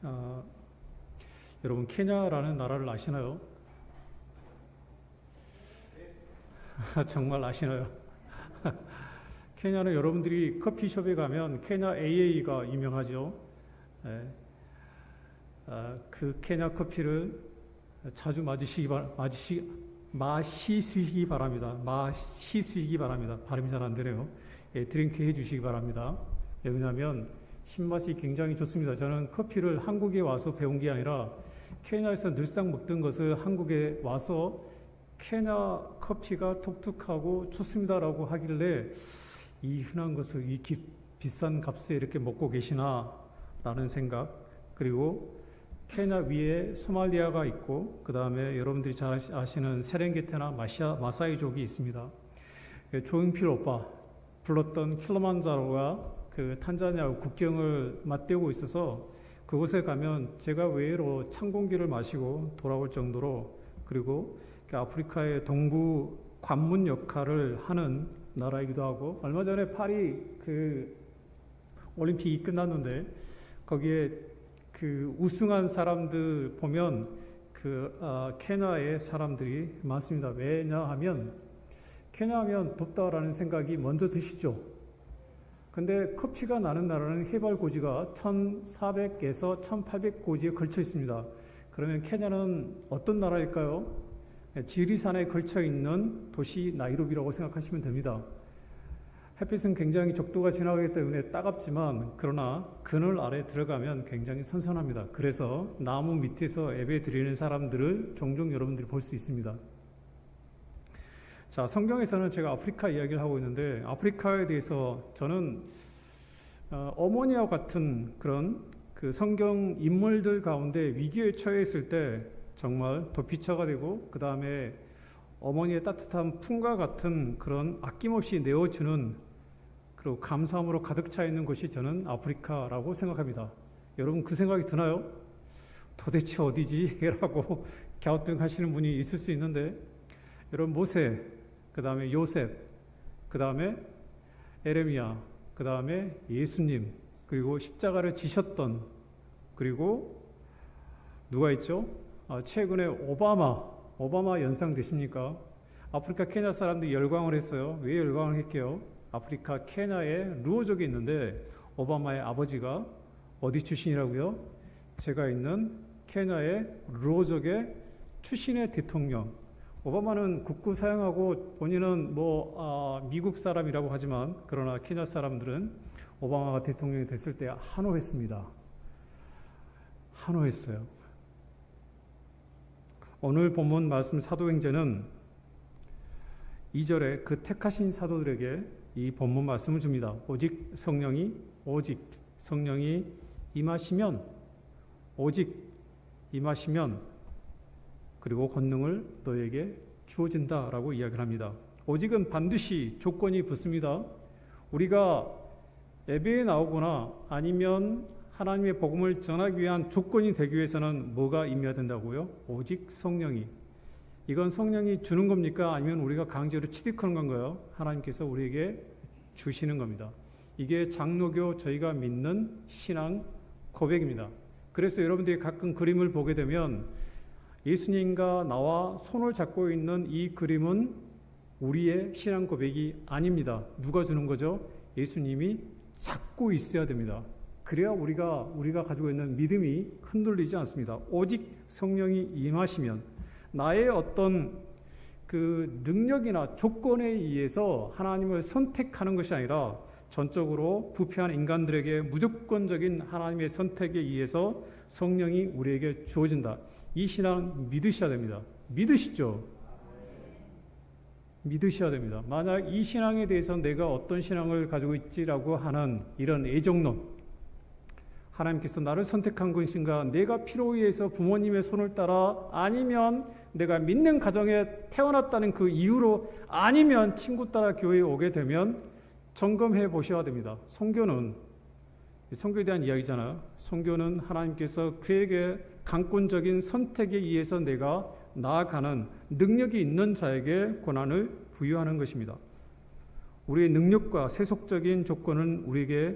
어, 여러분 케냐라는 나라를 아시나요? 정말 아시나요? 케냐는 여러분들이 커피숍에 가면 케냐 AA가 유명하죠. 예, 그 케냐 커피를 자주 마시시기 바랍니다. 마시시기 바랍니다. 발음이 잘 안 되네요. 예, 드링크 해주시기 바랍니다. 왜냐하면 신맛이 굉장히 좋습니다. 저는 커피를 한국에 와서 배운 게 아니라 케냐에서 늘상 먹던 것을 한국에 와서 케냐 커피가 독특하고 좋습니다라고 하길래 이 흔한 것을 이 비싼 값에 이렇게 먹고 계시나 라는 생각, 그리고 케냐 위에 소말리아가 있고 그 다음에 여러분들이 잘 아시는 세렝게티나 마사이족이 있습니다. 조용필 오빠 불렀던 킬리만자로가 그 탄자니아 국경을 맞대고 있어서 그곳에 가면 제가 외로 찬 공기를 마시고 돌아올 정도로, 그리고 아프리카의 동부 관문 역할을 하는 나라이기도 하고, 얼마 전에 파리 그 올림픽이 끝났는데 거기에 그 우승한 사람들 보면 케냐의 사람들이 많습니다. 왜냐하면 케냐하면 덥다라는 생각이 먼저 드시죠. 근데 커피가 나는 나라는 해발 고지가 1400에서 1800고지에 걸쳐 있습니다. 그러면 케냐는 어떤 나라일까요? 지리산에 걸쳐 있는 도시 나이로비라고 생각하시면 됩니다. 햇빛은 굉장히 적도가 지나가기 때문에 따갑지만 그러나 그늘 아래 들어가면 굉장히 선선합니다. 그래서 나무 밑에서 예배 드리는 사람들을 종종 여러분들이 볼 수 있습니다. 자, 성경에서는 제가 아프리카 이야기를 하고 있는데 아프리카에 대해서 저는 어머니와 같은 그런 그 성경 인물들 가운데 위기에 처해 있을 때 정말 도피처가 되고 그 다음에 어머니의 따뜻한 품과 같은 그런 아낌없이 내어주는, 그리고 감사함으로 가득 차 있는 곳이 저는 아프리카라고 생각합니다. 여러분 그 생각이 드나요? 도대체 어디지? 라고 갸우뚱하시는 분이 있을 수 있는데, 여러분 모세, 그 다음에 요셉, 그 다음에 에레미야, 그 다음에 예수님, 그리고 십자가를 지셨던, 그리고 누가 있죠? 최근에 오바마 연상되십니까? 아프리카 케냐 사람들이 열광을 했어요. 왜 열광을 했게요? 아프리카 케냐에 루오족이 있는데 오바마의 아버지가 어디 출신이라고요? 제가 있는 케냐의 루오족의 출신의 대통령. 오바마는 국구 사용하고 본인은 미국 사람이라고 하지만 그러나 케냐 사람들은 오바마가 대통령이 됐을 때 환호했습니다. 환호했어요. 오늘 본문 말씀 사도행전은 2절에 그 택하신 사도들에게 이 본문 말씀을 줍니다. 오직 성령이 임하시면, 그리고 권능을 너에게 주어진다라고 이야기를 합니다. 오직은 반드시 조건이 붙습니다. 우리가 예배에 나오거나 아니면 하나님의 복음을 전하기 위한 조건이 되기 위해서는 뭐가 임해야 된다고요? 오직 성령이. 이건 성령이 주는 겁니까? 아니면 우리가 강제로 취득하는 건가요? 하나님께서 우리에게 주시는 겁니다. 이게 장로교 저희가 믿는 신앙 고백입니다. 그래서 여러분들이 가끔 그림을 보게 되면 예수님과 나와 손을 잡고 있는 이 그림은 우리의 신앙 고백이 아닙니다. 누가 주는 거죠? 예수님이 잡고 있어야 됩니다. 그래야 우리가 가지고 있는 믿음이 흔들리지 않습니다. 오직 성령이 임하시면, 나의 어떤 그 능력이나 조건에 의해서 하나님을 선택하는 것이 아니라 전적으로 부패한 인간들에게 무조건적인 하나님의 선택에 의해서 성령이 우리에게 주어진다. 이 신앙 믿으셔야 됩니다. 믿으시죠? 믿으셔야 됩니다. 만약 이 신앙에 대해서 내가 어떤 신앙을 가지고 있지라고 하는 이런 애정론, 하나님께서 나를 선택한 것인가, 내가 필요에 의해서 부모님의 손을 따라, 아니면 내가 믿는 가정에 태어났다는 그 이유로, 아니면 친구 따라 교회에 오게 되면 점검해 보셔야 됩니다. 선교에 대한 이야기잖아요. 선교는 하나님께서 그에게 강권적인 선택에 의해서 내가 나아가는 능력이 있는 자에게 권한을 부여하는 것입니다. 우리의 능력과 세속적인 조건은 우리에게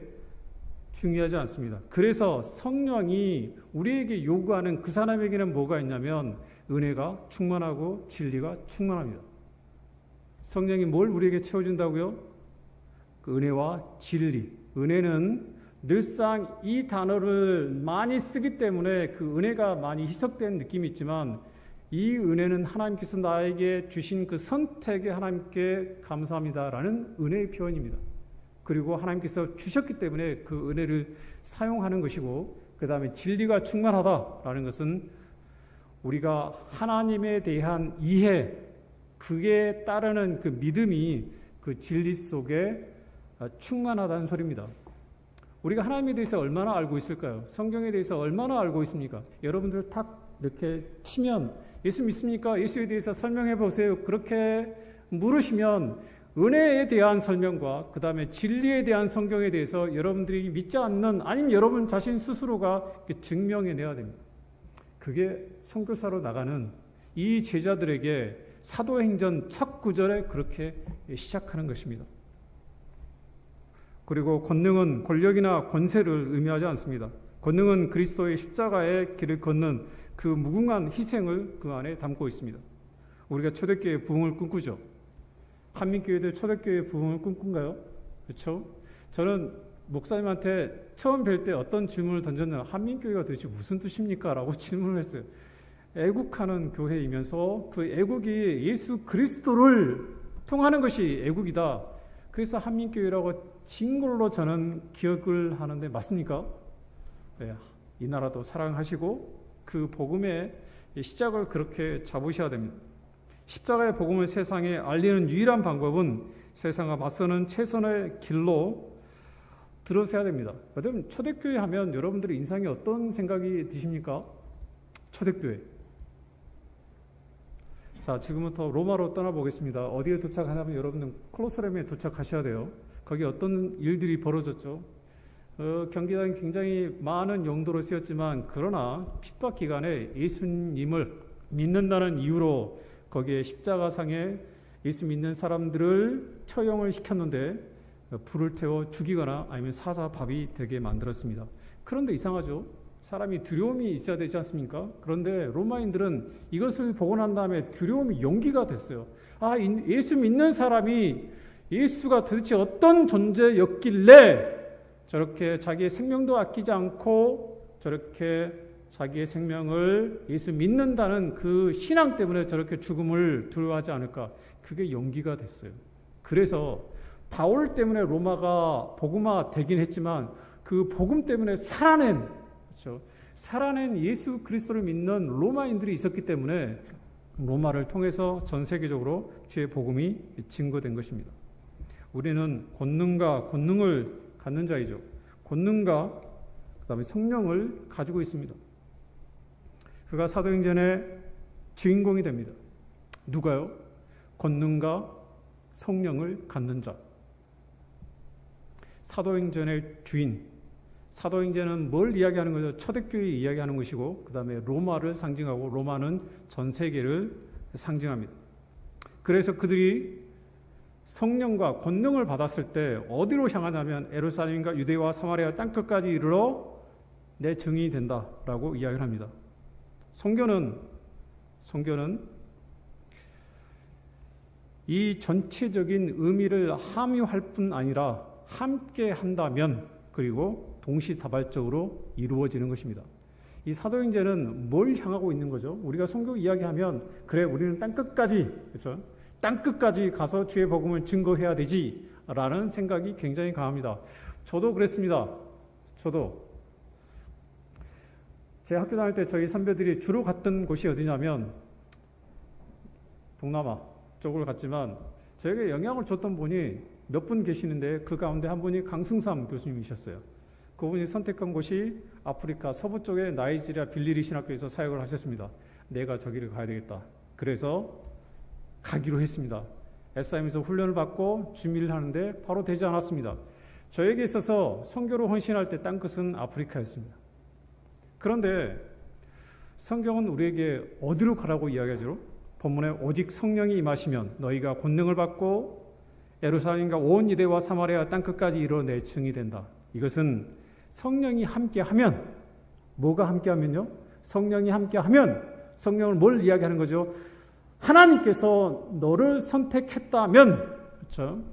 중요하지 않습니다. 그래서 성령이 우리에게 요구하는 그 사람에게는 뭐가 있냐면 은혜가 충만하고 진리가 충만합니다. 성령이 뭘 우리에게 채워준다고요? 그 은혜와 진리. 은혜는 늘상 이 단어를 많이 쓰기 때문에 그 은혜가 많이 희석된 느낌이 있지만 이 은혜는 하나님께서 나에게 주신 그 선택에 하나님께 감사합니다라는 은혜의 표현입니다. 그리고 하나님께서 주셨기 때문에 그 은혜를 사용하는 것이고, 그 다음에 진리가 충만하다라는 것은 우리가 하나님에 대한 이해, 그에 따르는 그 믿음이 그 진리 속에 충만하다는 소리입니다. 우리가 하나님에 대해서 얼마나 알고 있을까요? 성경에 대해서 얼마나 알고 있습니까? 여러분들 탁 이렇게 치면 예수 믿습니까? 예수에 대해서 설명해 보세요. 그렇게 물으시면 은혜에 대한 설명과 그 다음에 진리에 대한 성경에 대해서 여러분들이 믿지 않는, 아니면 여러분 자신 스스로가 증명해내야 됩니다. 그게 선교사로 나가는 이 제자들에게 사도행전 첫 구절에 그렇게 시작하는 것입니다. 그리고 권능은 권력이나 권세를 의미하지 않습니다. 권능은 그리스도의 십자가의 길을 걷는 그 무궁한 희생을 그 안에 담고 있습니다. 우리가 초대교회 부흥을 꿈꾸죠. 한민교회들 초대교회 부흥을 꿈꾼가요? 그렇죠? 저는 목사님한테 처음 뵐 때 어떤 질문을 던졌냐면 한민교회가 도대체 무슨 뜻입니까? 라고 질문을 했어요. 애국하는 교회이면서 그 애국이 예수 그리스도를 통하는 것이 애국이다. 그래서 한민교회라고 진 걸로 저는 기억을 하는데 맞습니까? 네, 이 나라도 사랑하시고 그 복음의 시작을 그렇게 잡으셔야 됩니다. 십자가의 복음을 세상에 알리는 유일한 방법은 세상과 맞서는 최선의 길로 들어서야 됩니다. 그다음 초대교회 하면 여러분들의 인상에 어떤 생각이 드십니까? 초대교회. 자, 지금부터 로마로 떠나보겠습니다. 어디에 도착하냐면 여러분들 콜로세움에 도착하셔야 돼요. 거기 어떤 일들이 벌어졌죠. 경기장이 굉장히 많은 용도로 쓰였지만 그러나 핍박 기간에 예수님을 믿는다는 이유로 거기에 십자가상에 예수 믿는 사람들을 처형을 시켰는데 불을 태워 죽이거나 아니면 사자밥이 되게 만들었습니다. 그런데 이상하죠. 사람이 두려움이 있어야 되지 않습니까? 그런데 로마인들은 이것을 보고 난 다음에 두려움이 용기가 됐어요. 아, 예수 믿는 사람이 예수가 도대체 어떤 존재였길래 저렇게 자기의 생명도 아끼지 않고 저렇게 자기의 생명을 예수 믿는다는 그 신앙 때문에 저렇게 죽음을 두려워하지 않을까? 그게 용기가 됐어요. 그래서 바울 때문에 로마가 복음화 되긴 했지만 그 복음 때문에 살아낸, 그렇죠? 살아낸 예수 그리스도를 믿는 로마인들이 있었기 때문에 로마를 통해서 전 세계적으로 주의 복음이 증거된 것입니다. 우리는 권능과 권능을 갖는 자이죠. 권능과 그다음에 성령을 가지고 있습니다. 그가 사도행전의 주인공이 됩니다. 누가요? 권능과 성령을 갖는 자. 사도행전의 주인. 사도행전은 뭘 이야기하는 거죠? 초대교회 이야기하는 것이고 그 다음에 로마를 상징하고 로마는 전 세계를 상징합니다. 그래서 그들이 성령과 권능을 받았을 때 어디로 향하냐면 예루살렘과 유대와 사마리아 땅끝까지 이르러 내 증인이 된다라고 이야기를 합니다. 성경은 이 전체적인 의미를 함유할 뿐 아니라 함께 한다면 그리고 동시다발적으로 이루어지는 것입니다. 이 사도행전은 뭘 향하고 있는 거죠? 우리가 성경 이야기하면 그래 우리는 땅끝까지, 그렇죠? 땅끝까지 가서 주의 복음을 증거해야 되지라는 생각이 굉장히 강합니다. 저도 그랬습니다. 제 학교 다닐 때 저희 선배들이 주로 갔던 곳이 어디냐면 동남아 쪽을 갔지만 저에게 영향을 줬던 분이 몇 분 계시는데 그 가운데 한 분이 강승삼 교수님이셨어요. 그분이 선택한 곳이 아프리카 서부 쪽에 나이지리아 빌리리 신학교에서 사역을 하셨습니다. 내가 저기를 가야 되겠다. 그래서 가기로 했습니다. SIM에서 훈련을 받고 준비를 하는데 바로 되지 않았습니다. 저에게 있어서 선교로 헌신할 때 땅끝은 아프리카였습니다. 그런데 성경은 우리에게 어디로 가라고 이야기하죠? 본문에 오직 성령이 임하시면 너희가 권능을 받고 예루살렘과 온 유대와 사마리아 땅끝까지 이르러 내 증이 된다. 이것은 성령이 함께하면, 뭐가 함께하면요? 성령이 함께하면, 성령을 뭘 이야기하는 거죠? 하나님께서 너를 선택했다면, 그렇죠?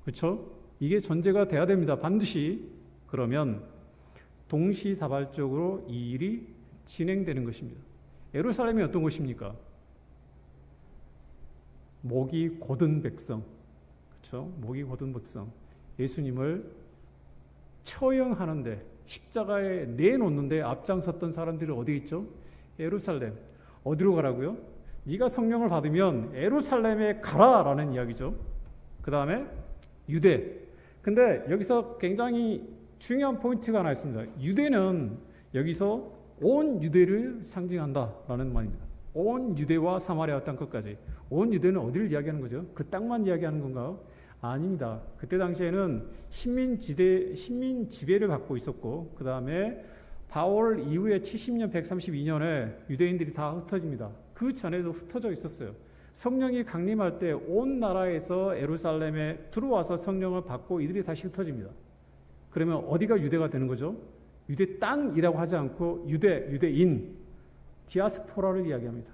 그렇죠? 이게 전제가 돼야 됩니다. 반드시. 그러면 동시다발적으로 이 일이 진행되는 것입니다. 예루살렘이 어떤 곳입니까? 목이 곧은 백성, 그렇죠? 목이 곧은 백성. 예수님을 처형하는데, 십자가에 내놓는데 앞장섰던 사람들이 어디 있죠? 예루살렘. 어디로 가라고요? 네가 성령을 받으면 예루살렘에 가라라는 이야기죠. 그 다음에 유대. 근데 여기서 굉장히 중요한 포인트가 하나 있습니다. 유대는 여기서 온 유대를 상징한다라는 말입니다. 온 유대와 사마리아 땅 끝까지. 온 유대는 어디를 이야기하는 거죠? 그 땅만 이야기하는 건가요? 아닙니다. 그때 당시에는 식민 지배를 받고 있었고, 그 다음에 바울 이후에 70년, 132년에 유대인들이 다 흩어집니다. 그 전에도 흩어져 있었어요. 성령이 강림할 때 온 나라에서 예루살렘에 들어와서 성령을 받고 이들이 다시 흩어집니다. 그러면 어디가 유대가 되는 거죠? 유대 땅이라고 하지 않고 유대인, 디아스포라를 이야기합니다.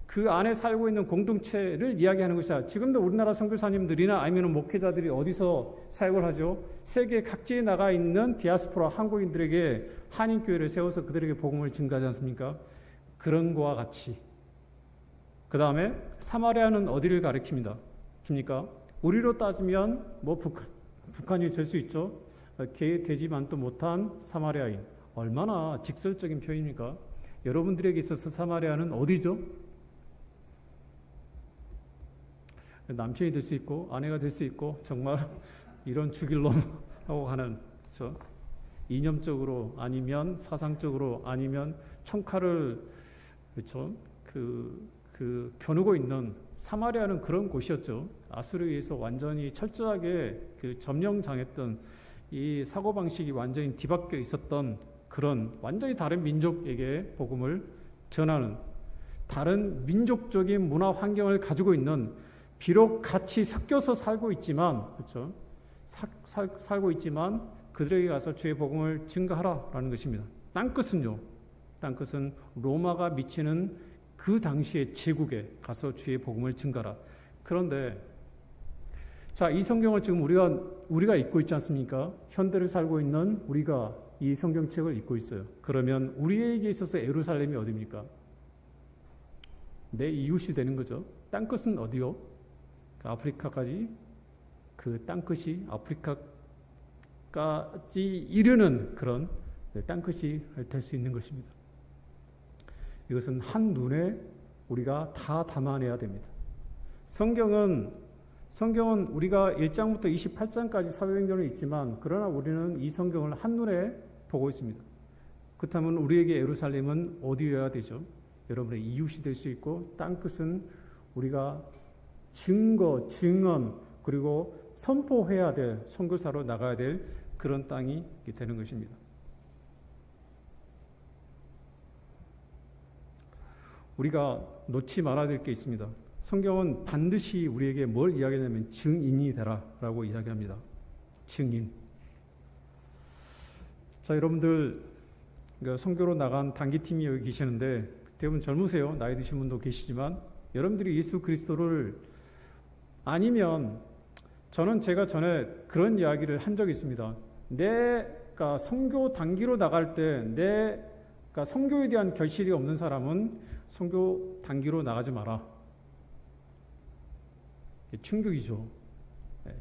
그 안에 살고 있는 공동체를 이야기하는 것이야. 지금도 우리나라 선교사님들이나 아니면 목회자들이 어디서 사역을 하죠? 세계 각지에 나가 있는 디아스포라 한국인들에게 한인교회를 세워서 그들에게 복음을 전가하지 않습니까? 그런 거와 같이. 그 다음에 사마리아는 어디를 가리킵니다? 우리로 따지면 뭐 북한이 될 수 있죠. 되지만도 못한 사마리아인. 얼마나 직설적인 표현입니까? 여러분들에게 있어서 사마리아는 어디죠? 남편이 될 수 있고 아내가 될 수 있고 정말 이런 죽일 놈 하고 하는, 그렇죠? 이념적으로 아니면 사상적으로 아니면 총칼을, 그렇죠? 겨누고 있는 사마리아는 그런 곳이었죠. 아수르에 의해서 완전히 철저하게 점령당했던 이 사고방식이 완전히 뒤바뀌어 있었던 그런 완전히 다른 민족에게 복음을 전하는, 다른 민족적인 문화 환경을 가지고 있는, 비록 같이 섞여서 살고 있지만, 그렇죠? 살고 있지만 그들에게 가서 주의 복음을 증거하라라는 것입니다. 땅끝은요. 땅끝은 로마가 미치는 그 당시의 제국에 가서 주의 복음을 증거하라. 그런데 자, 이 성경을 지금 우리가 읽고 있지 않습니까? 현대를 살고 있는 우리가 이 성경책을 읽고 있어요. 그러면 우리에게 있어서 예루살렘이 어디입니까? 내 이웃이 되는 거죠. 땅끝은 어디요? 아프리카까지, 그 땅끝이 아프리카까지 이르는 그런 땅끝이 될 수 있는 것입니다. 이것은 한눈에 우리가 다 담아내야 됩니다. 성경은 우리가 1장부터 28장까지 사도행전을 읽지만, 그러나 우리는 이 성경을 한눈에 보고 있습니다. 그렇다면 우리에게 예루살렘은 어디여야 되죠? 여러분의 이웃이 될 수 있고, 땅끝은 우리가 증언, 그리고 선포해야 될, 선교사로 나가야 될 그런 땅이 되는 것입니다. 우리가 놓지 말아야 될 게 있습니다. 성경은 반드시 우리에게 뭘 이야기하냐면 증인이 되라라고 이야기합니다. 증인. 자, 여러분들 선교로 나간 단기팀이 여기 계시는데 대부분 젊으세요. 나이 드신 분도 계시지만 여러분들이 예수 그리스도를 아니면, 저는 제가 전에 그런 이야기를 한 적이 있습니다. 내가 선교 단기로 나갈 때 내가 선교에 대한 결실이 없는 사람은 선교 단기로 나가지 마라. 충격이죠.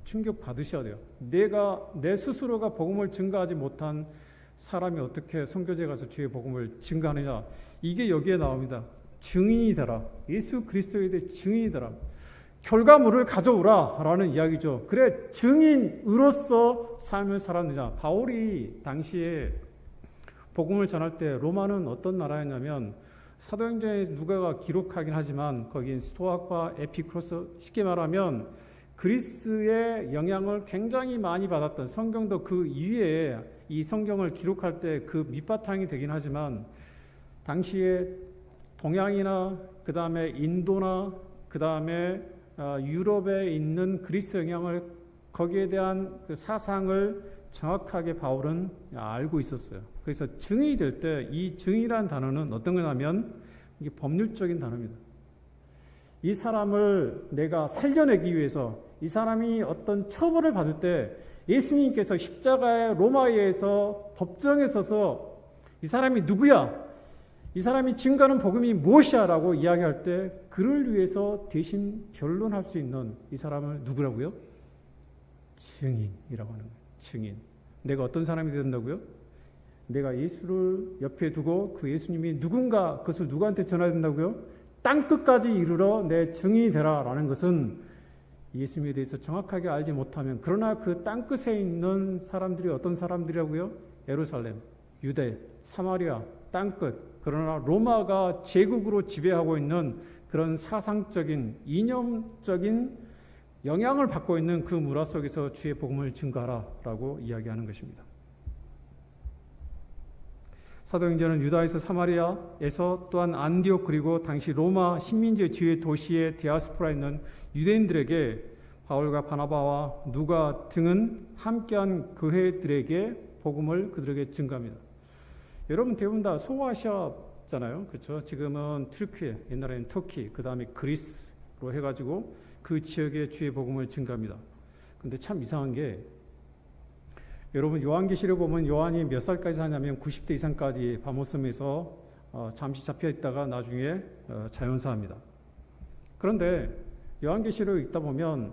충격 받으셔야 돼요. 내 스스로가 복음을 증거하지 못한 사람이 어떻게 선교지에 가서 주의 복음을 증거하느냐. 이게 여기에 나옵니다. 증인이 되라. 예수 그리스도에 대해 증인이 되라. 결과물을 가져오라 라는 이야기죠. 그래, 증인으로서 삶을 살았느냐. 바울이 당시에 복음을 전할 때 로마는 어떤 나라였냐면, 사도행전에 누가가 기록하긴 하지만 거긴 스토아과 에피크로스, 쉽게 말하면 그리스의 영향을 굉장히 많이 받았던, 성경도 그 이후에 이 성경을 기록할 때 그 밑바탕이 되긴 하지만, 당시에 동양이나 그 다음에 인도나 그 다음에 유럽에 있는 그리스 영향을, 거기에 대한 그 사상을 정확하게 바울은 알고 있었어요. 그래서 증인이 될 때 이 증인이라는 단어는 어떤 거냐면 이게 법률적인 단어입니다. 이 사람을 내가 살려내기 위해서 이 사람이 어떤 처벌을 받을 때 예수님께서 십자가의 로마에서 법정에 서서 이 사람이 누구야? 이 사람이 증거하는 복음이 무엇이야? 라고 이야기할 때 그를 위해서 대신 변론할 수 있는 이 사람을 누구라고요? 증인이라고 하는 거예요. 증인. 내가 어떤 사람이 된다고요? 내가 예수를 옆에 두고 그 예수님이 누군가 그것을 누구한테 전해야 된다고요? 땅끝까지 이르러 내 증인이 되라 라는 것은 예수님에 대해서 정확하게 알지 못하면 그러나 그 땅끝에 있는 사람들이 어떤 사람들이라고요? 예루살렘, 유대, 사마리아, 땅끝 그러나 로마가 제국으로 지배하고 있는 그런 사상적인 이념적인 영향을 받고 있는 그 문화 속에서 주의 복음을 증거하라라고 이야기하는 것입니다. 사도행전은 유다에서 사마리아에서 또한 안디옥 그리고 당시 로마 식민지의 주요 도시의 디아스포라에 있는 유대인들에게 바울과 바나바와 누가 등은 함께한 교회들에게 복음을 그들에게 증거합니다. 여러분 대부분 다 소아시아잖아요. 그렇죠? 지금은 튀르키예, 옛날에는 터키, 그 다음에 그리스로 해가지고 그 지역의 주의 복음을 증거합니다. 근데 참 이상한 게 여러분 요한계시록 보면 요한이 몇 살까지 사냐면 90대 이상까지 바모섬에서 잠시 잡혀 있다가 나중에 자연사합니다. 그런데 요한계시록을 읽다 보면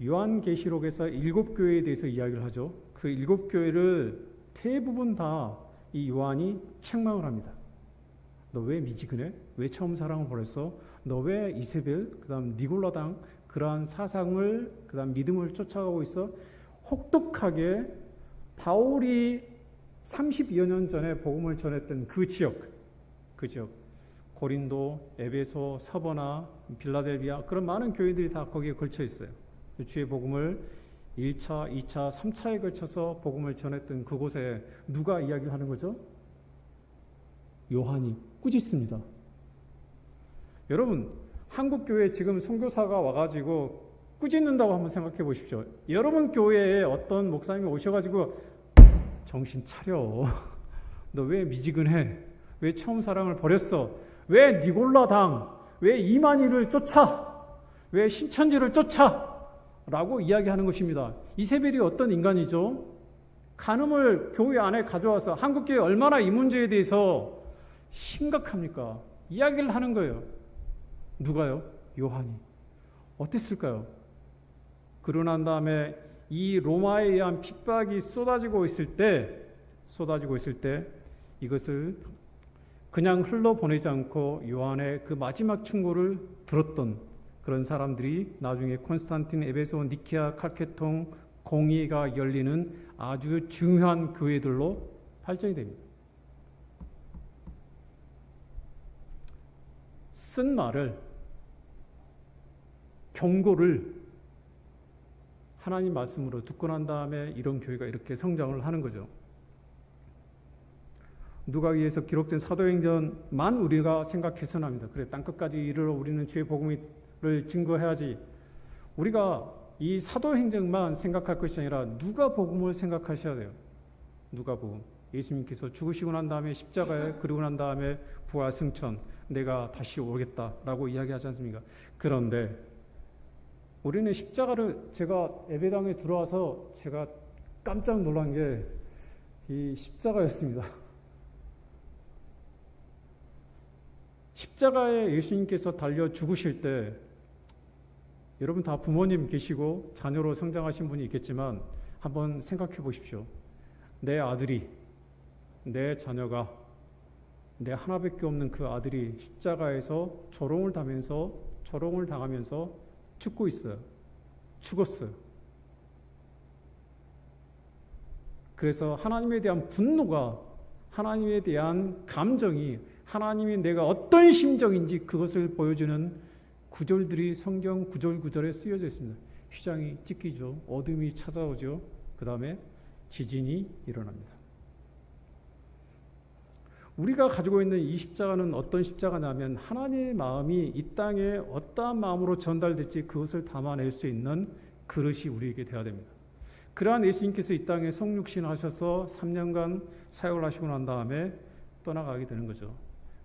요한계시록에서 7교회에 대해서 이야기를 하죠. 그 7교회를 대부분 다 이 요한이 책망을 합니다. 너 왜 미지근해? 왜 처음 사랑을 버렸어? 너 왜 이세벨, 그 다음 니골라당 그러한 사상을, 그 다음 믿음을 쫓아가고 있어? 혹독하게 바울이 32여 년 전에 복음을 전했던 그 지역, 고린도, 에베소, 서버나, 빌라델비아 그런 많은 교회들이 다 거기에 걸쳐 있어요. 주의 복음을 1차, 2차, 3차에 걸쳐서 복음을 전했던 그곳에 누가 이야기를 하는 거죠? 요한이 꾸짖습니다. 여러분 한국 교회에 지금 선교사가 와가지고 꾸짖는다고 한번 생각해 보십시오. 여러분 교회에 어떤 목사님이 오셔가지고 정신 차려. 너 왜 미지근해? 왜 처음 사랑을 버렸어? 왜 니골라당? 왜 이만희를 쫓아? 왜 신천지를 쫓아? 라고 이야기하는 것입니다. 이세벨이 어떤 인간이죠? 간음을 교회 안에 가져와서 한국교회 얼마나 이 문제에 대해서 심각합니까? 이야기를 하는 거예요. 누가요? 요한이. 어땠을까요? 그러고 난 다음에 이 로마에 의한 핍박이 쏟아지고 있을 때 이것을 그냥 흘러보내지 않고 요한의 그 마지막 충고를 들었던 그런 사람들이 나중에 콘스탄틴, 에베소, 니케아, 칼케통, 공의가 열리는 아주 중요한 교회들로 발전이 됩니다. 쓴 말을, 경고를 하나님 말씀으로 듣고 난 다음에 이런 교회가 이렇게 성장을 하는 거죠. 누가기에서 기록된 사도행전만 우리가 생각해서는 합니다. 그래, 땅끝까지 이르러 우리는 주의 복음을 증거해야지. 우리가 이 사도행전만 생각할 것이 아니라 누가복음을 생각하셔야 돼요. 누가복음. 예수님께서 죽으시고 난 다음에 십자가에 그리고 난 다음에 부활 승천, 내가 다시 오겠다라고 이야기하지 않습니까? 그런데 우리는 십자가를, 제가 예배당에 들어와서 제가 깜짝 놀란 게 이 십자가였습니다. 십자가에 예수님께서 달려 죽으실 때, 여러분 다 부모님 계시고 자녀로 성장하신 분이 있겠지만 한번 생각해 보십시오. 내 아들이, 내 자녀가, 내 하나밖에 없는 그 아들이 십자가에서 조롱을 당하면서 죽고 있어요. 죽었어요. 그래서 하나님에 대한 분노가, 하나님에 대한 감정이, 하나님이 내가 어떤 심정인지 그것을 보여주는 구절들이 성경 구절구절에 쓰여져 있습니다. 휘장이 찢기죠. 어둠이 찾아오죠. 그 다음에 지진이 일어납니다. 우리가 가지고 있는 이 십자가는 어떤 십자가냐면 하나님의 마음이 이 땅에 어떠한 마음으로 전달될지 그것을 담아낼 수 있는 그릇이 우리에게 되어야 됩니다. 그러한 예수님께서 이 땅에 성육신 하셔서 3년간 사역을 하시고 난 다음에 떠나가게 되는 거죠.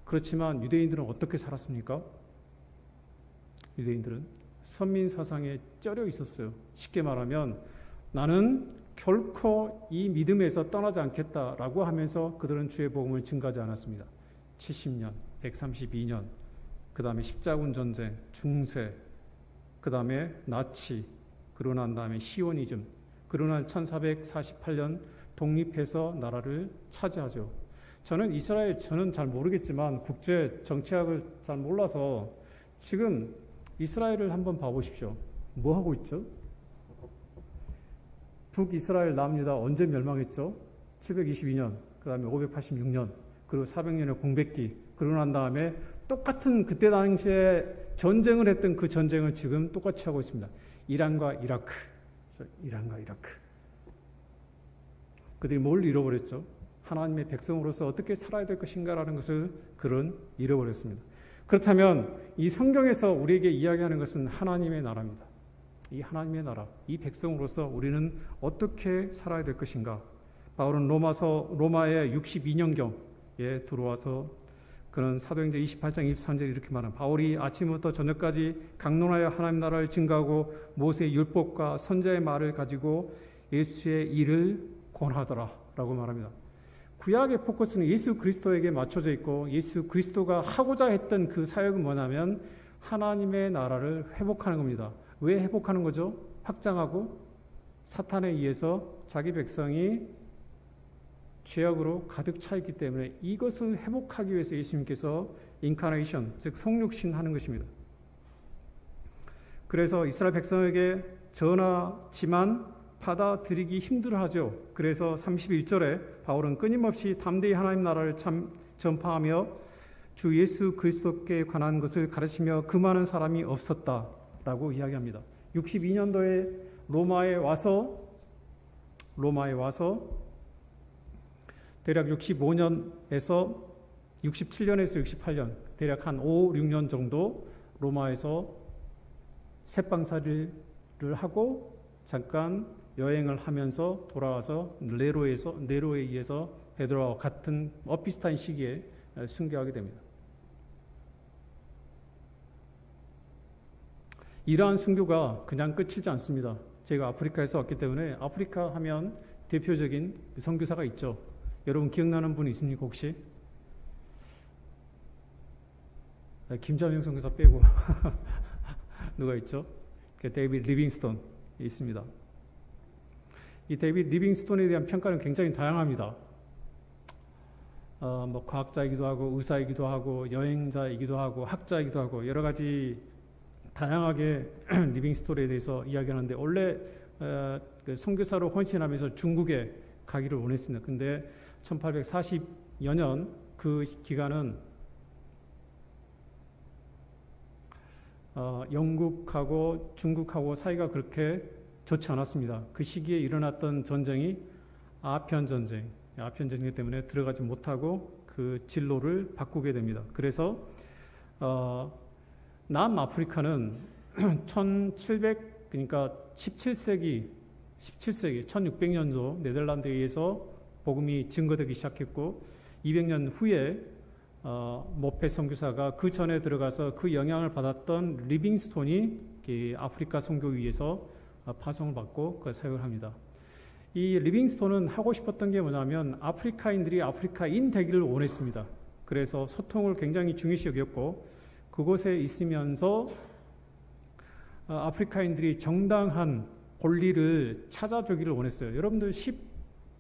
그렇지만 유대인들은 어떻게 살았습니까? 유대인들은 선민 사상에 쩔여 있었어요. 쉽게 말하면 나는 결코 이 믿음에서 떠나지 않겠다라고 하면서 그들은 주의 복음을 증거하지 않았습니다. 70년, 132년, 그 다음에 십자군 전쟁, 중세, 그 다음에 나치, 그러고 난 다음에 시오니즘, 그러고 난 1448년 독립해서 나라를 차지하죠. 저는 저는 잘 모르겠지만 국제 정치학을 잘 몰라서 지금 이스라엘을 한번 봐보십시오. 뭐 하고 있죠? 북이스라엘 남유다 언제 멸망했죠? 722년, 그 다음에 586년, 그리고 400년의 공백기, 그러고 난 다음에 똑같은 그때 당시에 전쟁을 했던 그 전쟁을 지금 똑같이 하고 있습니다. 이란과 이라크. 그들이 뭘 잃어버렸죠? 하나님의 백성으로서 어떻게 살아야 될 것인가라는 것을 그런 잃어버렸습니다. 그렇다면 이 성경에서 우리에게 이야기하는 것은 하나님의 나라입니다. 이 하나님의 나라, 이 백성으로서 우리는 어떻게 살아야 될 것인가? 바울은 로마의 62년경에 들어와서 그는 사도행전 28장 23절에 이렇게 말합니다. 바울이 아침부터 저녁까지 강론하여 하나님 나라를 증거하고 모세의 율법과 선지자의 말을 가지고 예수의 일을 권하더라 라고 말합니다. 구약의 포커스는 예수 그리스도에게 맞춰져 있고 예수 그리스도가 하고자 했던 그 사역은 뭐냐면 하나님의 나라를 회복하는 겁니다. 왜 회복하는 거죠? 확장하고 사탄에 의해서 자기 백성이 죄악으로 가득 차 있기 때문에 이것을 회복하기 위해서 예수님께서 인카네이션, 즉 성육신하는 것입니다. 그래서 이스라엘 백성에게 전하지만 받아들이기 힘들어하죠. 그래서 31절에 바울은 끊임없이 담대히 하나님 나라를 전파하며 주 예수 그리스도께 관한 것을 가르치며 그 많은 사람이 없었다라고 이야기합니다. 62년도에 로마에 와서 대략 65년에서 67년에서 68년, 대략 한 5, 6년 정도 로마에서 새방살이를 하고 잠깐 여행을 하면서 돌아와서 네로에 의해서 베드로와 같은 비슷한 시기에 순교하게 됩니다. 이러한 순교가 그냥 끝이지 않습니다. 제가 아프리카에서 왔기 때문에 아프리카 하면 대표적인 선교사가 있죠. 여러분 기억나는 분 있습니까 혹시? 김자명 선교사 빼고 누가 있죠? 데이비드 리빙스톤 있습니다. 이 데이비드 리빙스톤에 대한 평가는 굉장히 다양합니다. 과학자이기도 하고 의사이기도 하고 여행자이기도 하고 학자이기도 하고 여러 가지 다양하게 리빙스톤에 대해서 이야기하는데 원래 그 선교사로 헌신하면서 중국에 가기를 원했습니다. 근데 1840여 년 그 기간은 영국하고 중국하고 사이가 그렇게 좋지 않았습니다. 그 시기에 일어났던 전쟁이 아편전쟁 때문에 들어가지 못하고 그 진로를 바꾸게 됩니다. 그래서 남아프리카는 그러니까 17세기 1600년도 네덜란드에 의해서 복음이 증거되기 시작했고 200년 후에 모페 선교사가 그 전에 들어가서 그 영향을 받았던 리빙스톤이 아프리카 선교위에서 파송을 받고 그 사역을 합니다. 이 리빙스톤은 하고 싶었던 게 뭐냐면 아프리카인들이 아프리카인 되기를 원했습니다. 그래서 소통을 굉장히 중요시 여겼고 그곳에 있으면서 아프리카인들이 정당한 권리를 찾아주기를 원했어요. 여러분들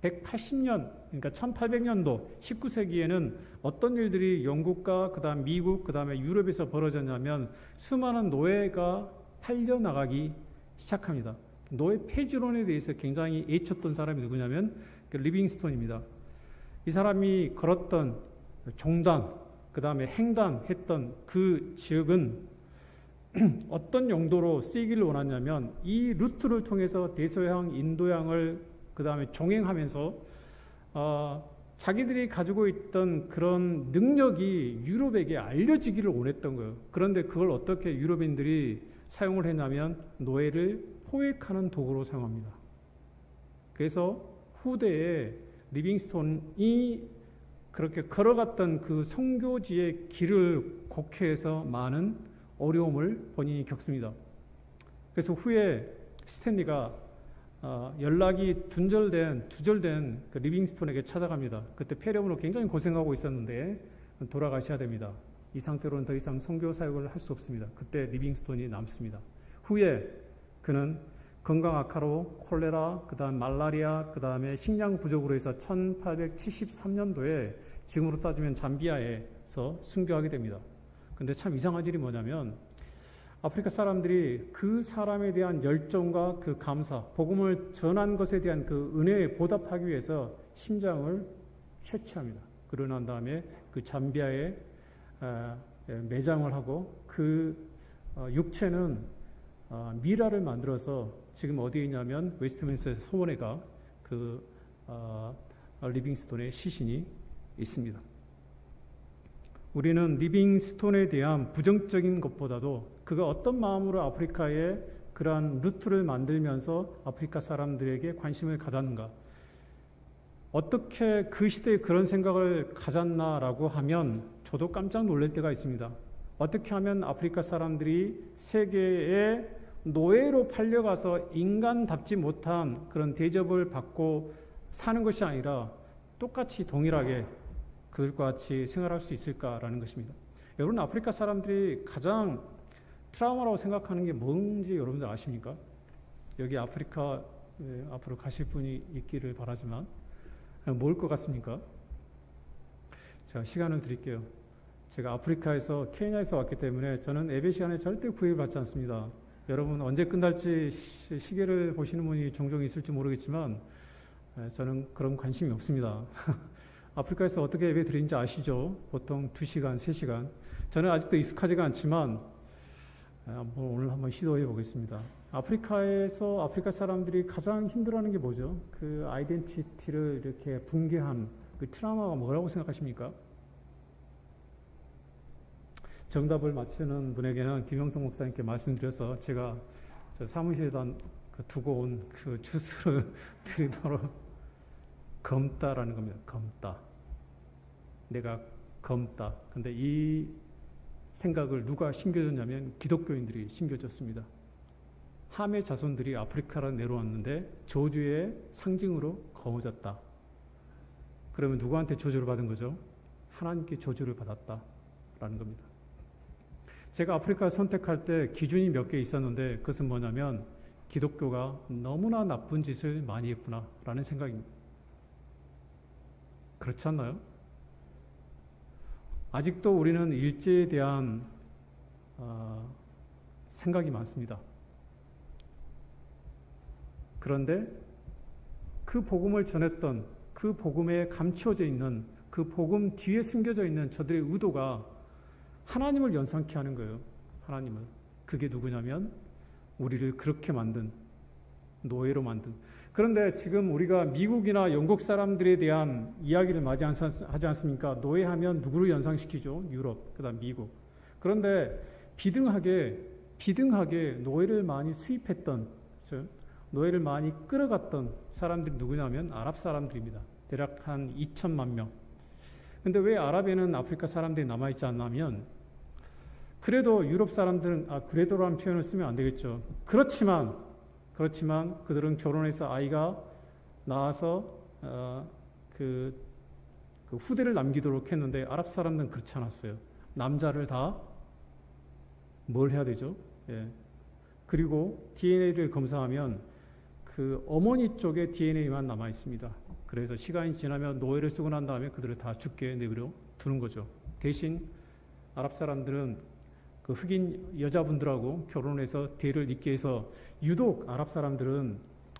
180년, 그러니까 1800년도 19세기에는 어떤 일들이 영국과 그다음 미국, 그다음에 유럽에서 벌어졌냐면 수많은 노예가 팔려나가기 시작합니다. 노예 폐지론에 대해서 굉장히 애쳤던 사람이 누구냐면 리빙스톤입니다. 이 사람이 걸었던 종단, 그다음에 횡단했던 그 지역은 어떤 용도로 쓰이기를 원하냐면 이 루트를 통해서 대서양, 인도양을 그 다음에 종행하면서 자기들이 가지고 있던 그런 능력이 유럽에게 알려지기를 원했던 거예요. 그런데 그걸 어떻게 유럽인들이 사용을 했냐면 노예를 포획하는 도구로 사용합니다. 그래서 후대에 리빙스톤이 그렇게 걸어갔던 그 선교지의 길을 곡해해서 많은 어려움을 본인이 겪습니다. 그래서 후에 스탠리가 연락이 두절된 그 리빙스톤에게 찾아갑니다. 그때 폐렴으로 굉장히 고생하고 있었는데 돌아가셔야 됩니다. 이 상태로는 더 이상 선교 사역을 할 수 없습니다. 그때 리빙스톤이 남습니다. 후에 그는 건강 악화로 콜레라, 그 다음 말라리아, 그 다음에 식량 부족으로 해서 1873년도에 지금으로 따지면 잠비아에서 순교하게 됩니다. 근데 참 이상한 일이 뭐냐면 아프리카 사람들이 그 사람에 대한 열정과 그 감사, 복음을 전한 것에 대한 그 은혜에 보답하기 위해서 심장을 채취합니다. 그러고 난 다음에 그 잠비아에 매장을 하고 그 육체는 미라를 만들어서 지금 어디에 있냐면 웨스트민스터 소원회가 그 리빙스톤의 시신이 있습니다. 우리는 리빙스톤에 대한 부정적인 것보다도 그가 어떤 마음으로 아프리카에 그러한 루트를 만들면서 아프리카 사람들에게 관심을 가졌는가, 어떻게 그 시대에 그런 생각을 가졌나라고 하면 저도 깜짝 놀랄 때가 있습니다. 어떻게 하면 아프리카 사람들이 세계에 노예로 팔려가서 인간답지 못한 그런 대접을 받고 사는 것이 아니라 똑같이 동일하게 그들과 같이 생활할 수 있을까라는 것입니다. 여러분, 아프리카 사람들이 가장 트라우마라고 생각하는 게 뭔지 여러분들 아십니까? 여기 아프리카 앞으로 가실 분이 있기를 바라지만 뭘 것 같습니까? 제가 시간을 드릴게요. 제가 아프리카에서 케냐에서 왔기 때문에 저는 예배 시간에 절대 구애를 받지 않습니다. 여러분 언제 끝날지 시계를 보시는 분이 종종 있을지 모르겠지만 저는 그런 관심이 없습니다. 아프리카에서 어떻게 예배 드리는지 아시죠? 보통 2시간, 3시간. 저는 아직도 익숙하지가 않지만 오늘 한번 시도해 보겠습니다. 아프리카에서 아프리카 사람들이 가장 힘들어하는 게 뭐죠? 그 아이덴티티를 이렇게 붕괴한 그 트라우마가 뭐라고 생각하십니까? 정답을 맞추는 분에게는 김영성 목사님께 말씀드려서 제가 저 사무실에다 두고 온 그 주스를 드리도록. 검다라는 겁니다. 검다. 내가 검다. 근데 이 생각을 누가 심겨줬냐면 기독교인들이 심겨줬습니다. 함의 자손들이 아프리카로 내려왔는데 저주의 상징으로 거머졌다. 그러면 누구한테 저주를 받은 거죠? 하나님께 저주를 받았다라는 겁니다. 제가 아프리카 선택할 때 기준이 몇 개 있었는데 그것은 뭐냐면 기독교가 너무나 나쁜 짓을 많이 했구나라는 생각입니다. 그렇지 않나요? 아직도 우리는 일제에 대한 생각이 많습니다. 그런데 그 복음을 전했던 그 복음에 감추어져 있는 그 복음 뒤에 숨겨져 있는 저들의 의도가 하나님을 연상케 하는 거예요. 하나님을. 그게 누구냐면 우리를 그렇게 만든, 노예로 만든. 그런데 지금 우리가 미국이나 영국 사람들에 대한 이야기를 많이 하지 않습니까? 노예하면 누구를 연상시키죠? 유럽, 그 다음 미국. 그런데 비등하게 노예를 많이 수입했던, 그렇죠? 노예를 많이 끌어갔던 사람들이 누구냐면 아랍 사람들입니다. 대략 한 2천만 명. 근데 왜 아랍에는 아프리카 사람들이 남아있지 않냐면 그래도 유럽 사람들은 그래도라는 표현을 쓰면 안 되겠죠. 그렇지만 그들은 결혼해서 아이가 나와서 그 후대를 남기도록 했는데 아랍 사람들은 그렇지 않았어요. 남자를 다 뭘 해야 되죠? 예. 그리고 DNA를 검사하면 그 어머니 쪽에 DNA만 남아 있습니다. 그래서 시간이 지나면 노예를 쓰고 난 다음에 그들을 다 죽게 내버려 두는 거죠. 대신 아랍 사람들은 그 흑인 여자분들하고 결혼해서 대를 잇게 해서 유독 아랍 사람들은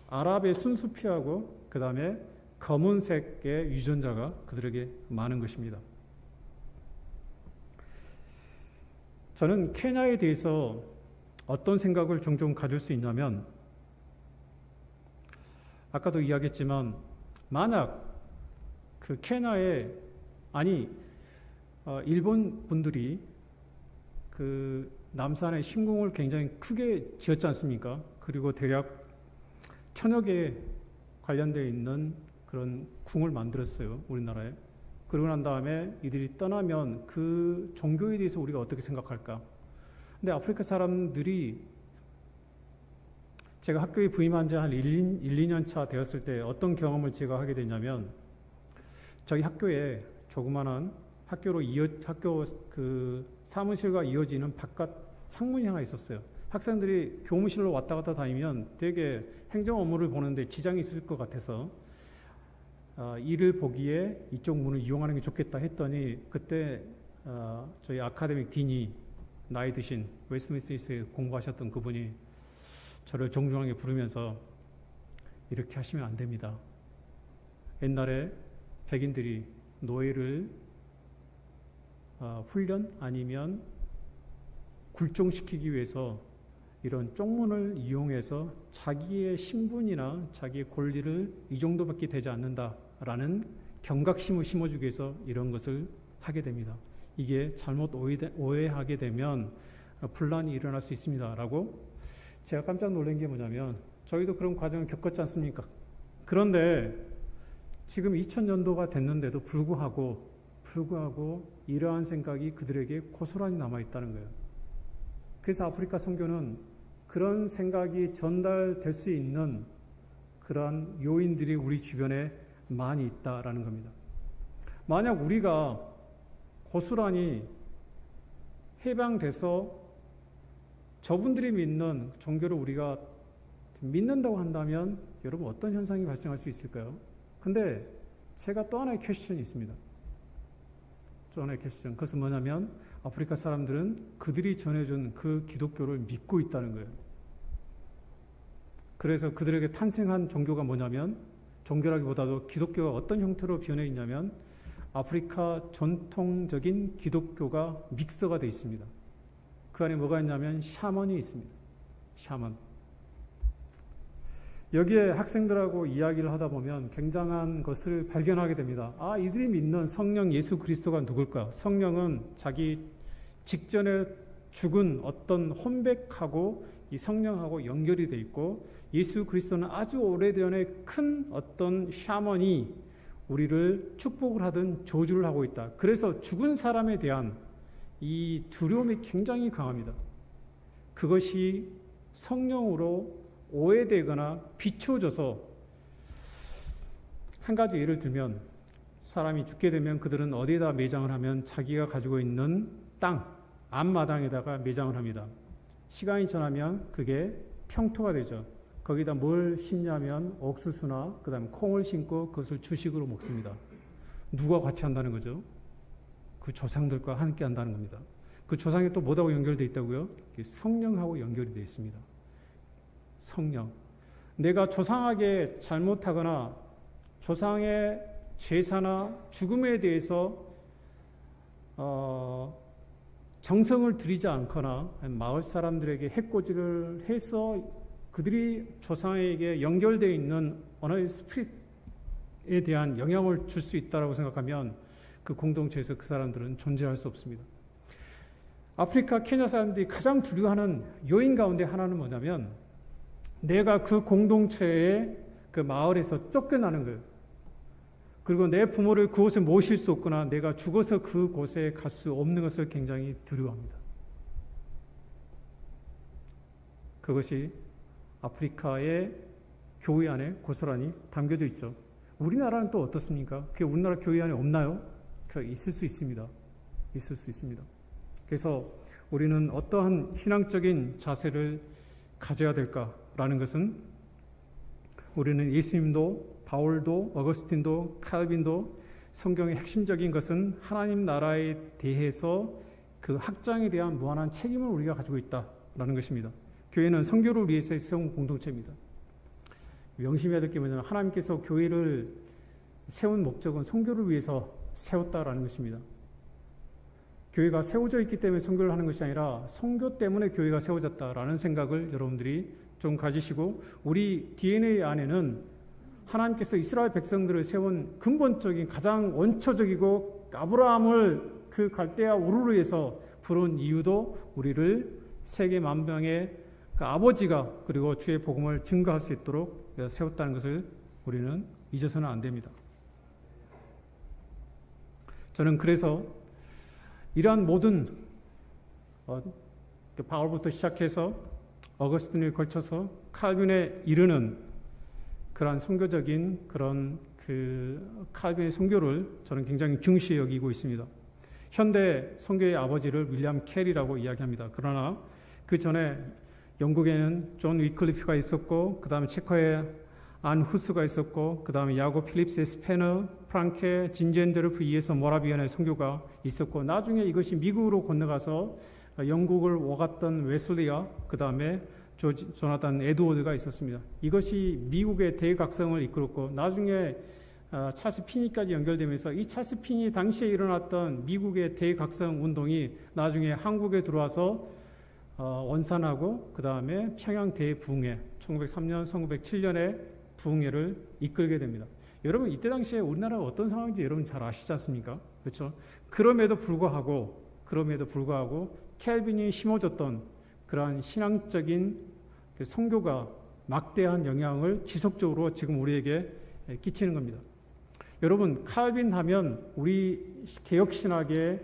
아랍의 순수 피하고 그 다음에 검은색의 유전자가 그들에게 많은 것입니다. 저는 케냐에 대해서 어떤 생각을 종종 가질 수 있냐면 아까도 이야기했지만 만약 그 케냐에 일본 분들이 그 남산에 신궁을 굉장히 크게 지었지 않습니까? 그리고 대략 1000여 개의 관련되어 있는 그런 궁을 만들었어요. 우리나라에. 그러고 난 다음에 이들이 떠나면 그 종교에 대해서 우리가 어떻게 생각할까? 근데 아프리카 사람들이 제가 학교에 부임한 지 한 1, 2년 차 되었을 때 어떤 경험을 제가 하게 됐냐면 저희 학교에 조그만한 학교 그 사무실과 이어지는 바깥 창문이 하나 있었어요. 학생들이 교무실로 왔다 갔다 다니면 되게 행정 업무를 보는데 지장이 있을 것 같아서 이를 보기에 이쪽 문을 이용하는 게 좋겠다 했더니 그때 저희 아카데믹 딘이 나이 드신 웨스트민스터에서 공부하셨던 그분이 저를 정중하게 부르면서 이렇게 하시면 안 됩니다. 옛날에 백인들이 노예를 훈련 아니면 굴종시키기 위해서 이런 쪽문을 이용해서 자기의 신분이나 자기의 권리를 이 정도밖에 되지 않는다라는 경각심을 심어주기 위해서 이런 것을 하게 됩니다. 이게 잘못 오해하게 되면 분란이 일어날 수 있습니다. 라고 제가 깜짝 놀란 게 뭐냐면 저희도 그런 과정을 겪었지 않습니까? 그런데 지금 2000년도가 됐는데도 불구하고 이러한 생각이 그들에게 고스란히 남아있다는 거예요. 그래서 아프리카 선교는 그런 생각이 전달될 수 있는 그러한 요인들이 우리 주변에 많이 있다라는 겁니다. 만약 우리가 고스란히 해방돼서 저분들이 믿는 종교를 우리가 믿는다고 한다면 여러분 어떤 현상이 발생할 수 있을까요? 근데 제가 또 하나의 퀘스천이 있습니다. 또 하나의 퀘스천. 그것은 뭐냐면 아프리카 사람들은 그들이 전해준 그 기독교를 믿고 있다는 거예요. 그래서 그들에게 탄생한 종교가 뭐냐면 종교라기보다도 기독교가 어떤 형태로 변해 있냐면 아프리카 전통적인 기독교가 믹서가 되어 있습니다. 그 안에 뭐가 있냐면 샤먼이 있습니다. 샤먼. 여기에 학생들하고 이야기를 하다 보면 굉장한 것을 발견하게 됩니다. 이들이 믿는 성령 예수 그리스도가 누굴까? 성령은 자기 직전에 죽은 어떤 혼백하고 이 성령하고 연결이 되어 있고 예수 그리스도는 아주 오래전에 큰 어떤 샤먼이 우리를 축복을 하든 저주를 하고 있다. 그래서 죽은 사람에 대한 이 두려움이 굉장히 강합니다. 그것이 성령으로 오해되거나 비춰져서 한 가지 예를 들면 사람이 죽게 되면 그들은 어디에다 매장을 하면 자기가 가지고 있는 땅, 앞마당에다가 매장을 합니다. 시간이 지나면 그게 평토가 되죠. 거기다 뭘 심냐면 옥수수나 그 다음에 콩을 심고 그것을 주식으로 먹습니다. 누가 같이 한다는 거죠? 그 조상들과 함께 한다는 겁니다. 그 조상이 또 뭐하고 연결되어 있다고요? 성령하고 연결이 되어 있습니다. 성령. 내가 조상에게 잘못하거나 조상의 제사나 죽음에 대해서 정성을 들이지 않거나 마을 사람들에게 해코지를 해서 그들이 조상에게 연결되어 있는 언어의 스피릿에 대한 영향을 줄 수 있다고 생각하면 그 공동체에서 그 사람들은 존재할 수 없습니다. 아프리카 케냐 사람들이 가장 두려워하는 요인 가운데 하나는 뭐냐면 내가 그 공동체의 그 마을에서 쫓겨나는 거예요. 그리고 내 부모를 그곳에 모실 수 없거나 내가 죽어서 그곳에 갈 수 없는 것을 굉장히 두려워합니다. 그것이 아프리카의 교회 안에 고스란히 담겨져 있죠. 우리나라는 또 어떻습니까? 그게 우리나라 교회 안에 없나요? 있을 수 있습니다. 있을 수 있습니다. 그래서 우리는 어떠한 신앙적인 자세를 가져야 될까라는 것은 우리는 예수님도 바울도 어거스틴도 칼빈도 성경의 핵심적인 것은 하나님 나라에 대해서 그 확장에 대한 무한한 책임을 우리가 가지고 있다라는 것입니다. 교회는 선교를 위해서 세운 공동체입니다. 명심해야 될 게 뭐냐면 하나님께서 교회를 세운 목적은 선교를 위해서 세웠다라는 것입니다. 교회가 세워져 있기 때문에 선교를 하는 것이 아니라 선교 때문에 교회가 세워졌다라는 생각을 여러분들이 좀 가지시고 우리 DNA 안에는 하나님께서 이스라엘 백성들을 세운 근본적인 가장 원초적이고 아브라함을 그 갈대아 우르르에서 부른 이유도 우리를 세계 만병의 그 아버지가 그리고 주의 복음을 증거할 수 있도록 세웠다는 것을 우리는 잊어서는 안 됩니다. 저는 그래서 이러한 모든 바울부터 시작해서 어거스틴에 걸쳐서 칼빈에 이르는 그러한 선교적인 그런 칼빈의 선교를 저는 굉장히 중시해 여기고 있습니다. 현대 선교의 아버지를 윌리엄 캐리라고 이야기합니다. 그러나 그 전에 영국에는 존 위클리프가 있었고, 그 다음에 체코에 안 후스가 있었고, 그 다음에 야고 필립스, 스페너, 프랑케, 진젠데르프 이에서 모라비안의 선교가 있었고, 나중에 이것이 미국으로 건너가서 영국을 오갔던 웨슬리와 그 다음에 조나단 에드워드가 있었습니다. 이것이 미국의 대각성을 이끌었고, 나중에 찰스 피니까지 연결되면서 이 찰스 피니 당시에 일어났던 미국의 대각성 운동이 나중에 한국에 들어와서 원산하고 그 다음에 평양 대부흥회 1903년, 1907년에 부흥회를 이끌게 됩니다. 여러분 이때 당시에 우리나라가 어떤 상황인지 여러분 잘 아시지 않습니까? 그렇죠? 그럼에도 불구하고 켈빈이 심어줬던 그러한 신앙적인 선교가 막대한 영향을 지속적으로 지금 우리에게 끼치는 겁니다. 여러분 칼빈 하면 우리 개혁신학의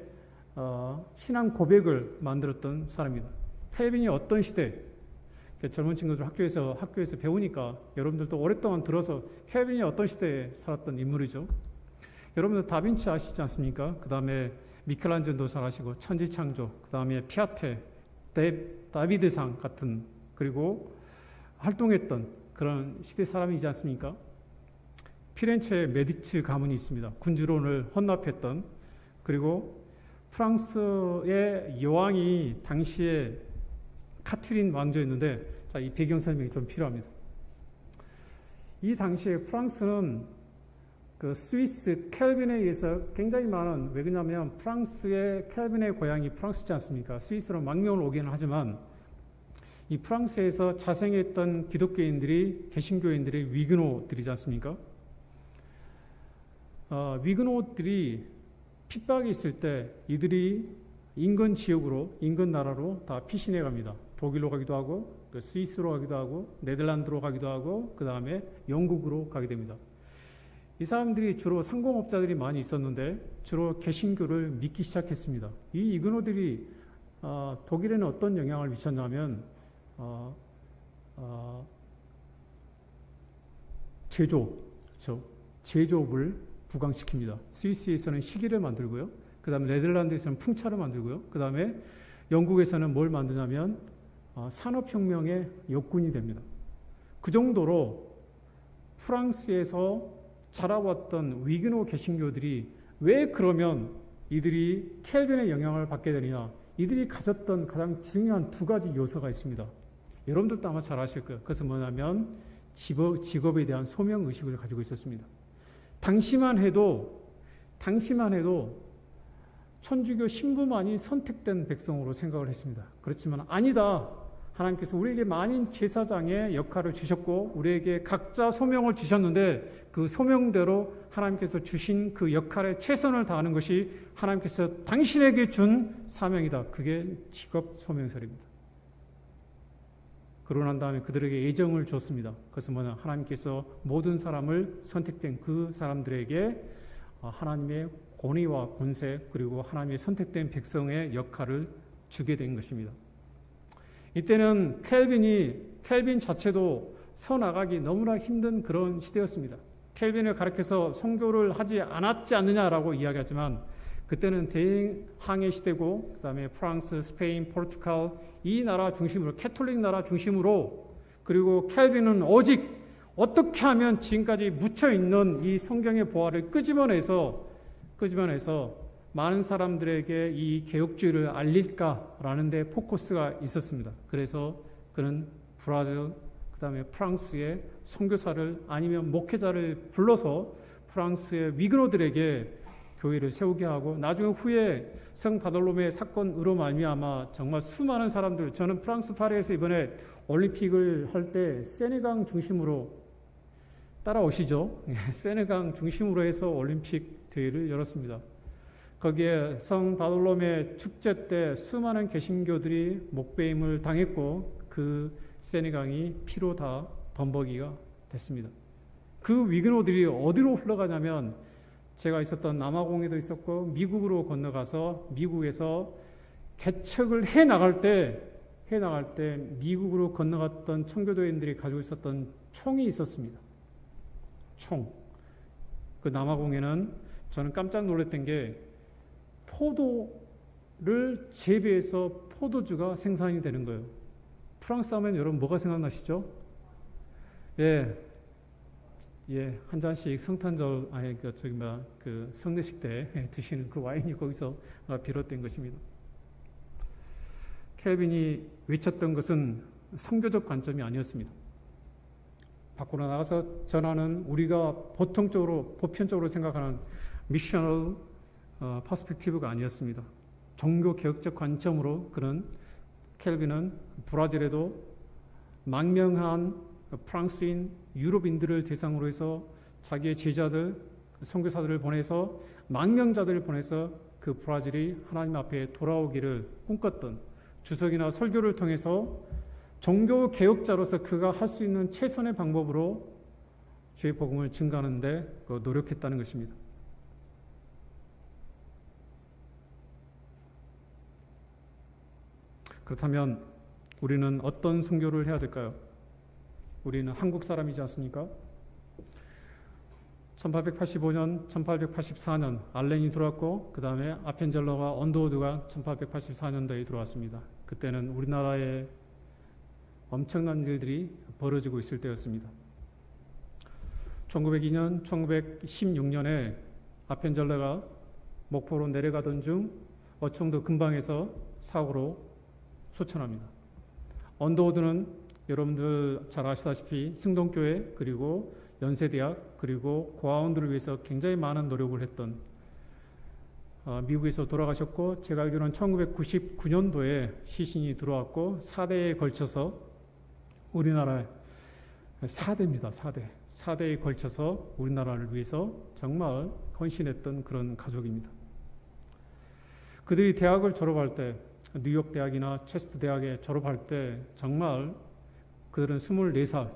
신앙 고백을 만들었던 사람입니다. 칼빈이 어떤 시대, 젊은 친구들 학교에서 배우니까 여러분들도 오랫동안 들어서 칼빈이 어떤 시대에 살았던 인물이죠. 여러분들 다빈치 아시지 않습니까? 그 다음에 미켈란젤도 잘 아시고 천지창조, 그 다음에 피아테, 다비드상 같은 그리고 활동했던 그런 시대 사람이지 않습니까? 피렌체에 메디치 가문이 있습니다. 군주론을 헌납했던, 그리고 프랑스의 여왕이 당시에 카트린 왕조였는데, 자, 이 배경 설명이 좀 필요합니다. 이 당시에 프랑스는 그 스위스 켈빈에 의해서 굉장히 많은, 왜 그러냐면 프랑스의 켈빈의 고향이 프랑스지 않습니까? 스위스로 망명을 오기는 하지만 이 프랑스에서 자생했던 기독교인들이, 개신교인들이 위그노들이지 않습니까? 위그노들이 핍박이 있을 때 이들이 인근 지역으로, 인근 나라로 다 피신해 갑니다. 독일로 가기도 하고, 스위스로 가기도 하고, 네덜란드로 가기도 하고, 그 다음에 영국으로 가게 됩니다. 이 사람들이 주로 상공업자들이 많이 있었는데 주로 개신교를 믿기 시작했습니다. 이 위그노들이 독일에는 어떤 영향을 미쳤냐면 제조업을 부강시킵니다. 스위스에서는 시계를 만들고요. 그 다음에 네덜란드에서는 풍차를 만들고요. 그 다음에 영국에서는 뭘 만드냐면 산업혁명의 역군이 됩니다. 그 정도로 프랑스에서 자라왔던 위그노 개신교들이 왜 그러면 이들이 켈빈의 영향을 받게 되느냐? 이들이 가졌던 가장 중요한 두 가지 요소가 있습니다. 여러분들도 아마 잘 아실 거예요. 그것은 뭐냐면 직업에 대한 소명의식을 가지고 있었습니다. 당시만 해도 천주교 신부만이 선택된 백성으로 생각을 했습니다. 그렇지만 아니다. 하나님께서 우리에게 많은 제사장의 역할을 주셨고 우리에게 각자 소명을 주셨는데 그 소명대로 하나님께서 주신 그 역할에 최선을 다하는 것이 하나님께서 당신에게 준 사명이다. 그게 직업 소명설입니다. 그러고 난 다음에 그들에게 예정을 줬습니다. 그것은 뭐냐? 하나님께서 모든 사람을 선택된 그 사람들에게 하나님의 권위와 권세 그리고 하나님의 선택된 백성의 역할을 주게 된 것입니다. 이때는 켈빈 자체도 서나가기 너무나 힘든 그런 시대였습니다. 켈빈을 가르쳐서 선교를 하지 않았지 않느냐라고 이야기하지만 그때는 대항해 시대고 그 다음에 프랑스, 스페인, 포르투갈 이 나라 중심으로 캐톨릭 나라 중심으로 그리고 켈빈은 오직 어떻게 하면 지금까지 묻혀있는 이 성경의 보화를 끄집어내서 많은 사람들에게 이 개혁주의를 알릴까라는 데 포커스가 있었습니다. 그래서 그는 브라질, 그 다음에 프랑스의 선교사를 아니면 목회자를 불러서 프랑스의 위그노들에게 교회를 세우게 하고 나중에 후에 성 바돌로메 사건으로 말미암아 정말 수많은 사람들, 저는 프랑스 파리에서 이번에 올림픽을 할 때 세네강 중심으로 따라오시죠? 세네강 중심으로 해서 올림픽 대회를 열었습니다. 거기에 성 바돌로메 축제 때 수많은 개신교들이 목배임을 당했고 그 세네강이 피로 다 범벅이가 됐습니다. 그 위근호들이 어디로 흘러가냐면 제가 있었던 남아공에도 있었고 미국으로 건너가서 미국에서 개척을 해 나갈 때 미국으로 건너갔던 청교도인들이 가지고 있었던 총이 있었습니다. 총. 그 남아공에는 저는 깜짝 놀랐던 게 포도를 재배해서 포도주가 생산이 되는 거예요. 프랑스 하면 여러분 뭐가 생각나시죠? 한 잔씩 성탄절, 그 성례식 때 드시는 그 와인이 거기서 비롯된 것입니다. 켈빈이 외쳤던 것은 선교적 관점이 아니었습니다. 밖으로 나가서 전하는 우리가 보편적으로 생각하는 미셔널 퍼스펙티브가 아니었습니다. 종교 개혁적 관점으로 켈빈은 브라질에도 망명한 프랑스인, 유럽인들을 대상으로 해서 자기의 제자들, 선교사들을 보내서 망명자들을 보내서 그 브라질이 하나님 앞에 돌아오기를 꿈꿨던 주석이나 설교를 통해서 종교 개혁자로서 그가 할 수 있는 최선의 방법으로 주의 복음을 증가하는 데 노력했다는 것입니다. 그렇다면 우리는 어떤 선교를 해야 될까요? 우리는 한국 사람이지 않습니까? 1885년, 1884년 알렌이 들어왔고 그 다음에 아펜젤러와 언더우드가 1884년도에 들어왔습니다. 그때는 우리나라에 엄청난 일들이 벌어지고 있을 때였습니다. 1902년, 1916년에 아펜젤러가 목포로 내려가던 중 어청도 근방에서 사고로 소천합니다. 언더우드는 여러분들 잘 아시다시피 승동교회 그리고 연세대학 그리고 고아원들을 위해서 굉장히 많은 노력을 했던 미국에서 돌아가셨고 제가 알기로는 1999년도에 시신이 들어왔고 4대에 걸쳐서 우리나라에 4대입니다. 4대에 걸쳐서 우리나라를 위해서 정말 헌신했던 그런 가족입니다. 그들이 대학을 졸업할 때 뉴욕 대학이나 체스트 대학에 졸업할 때 정말 그들은 24살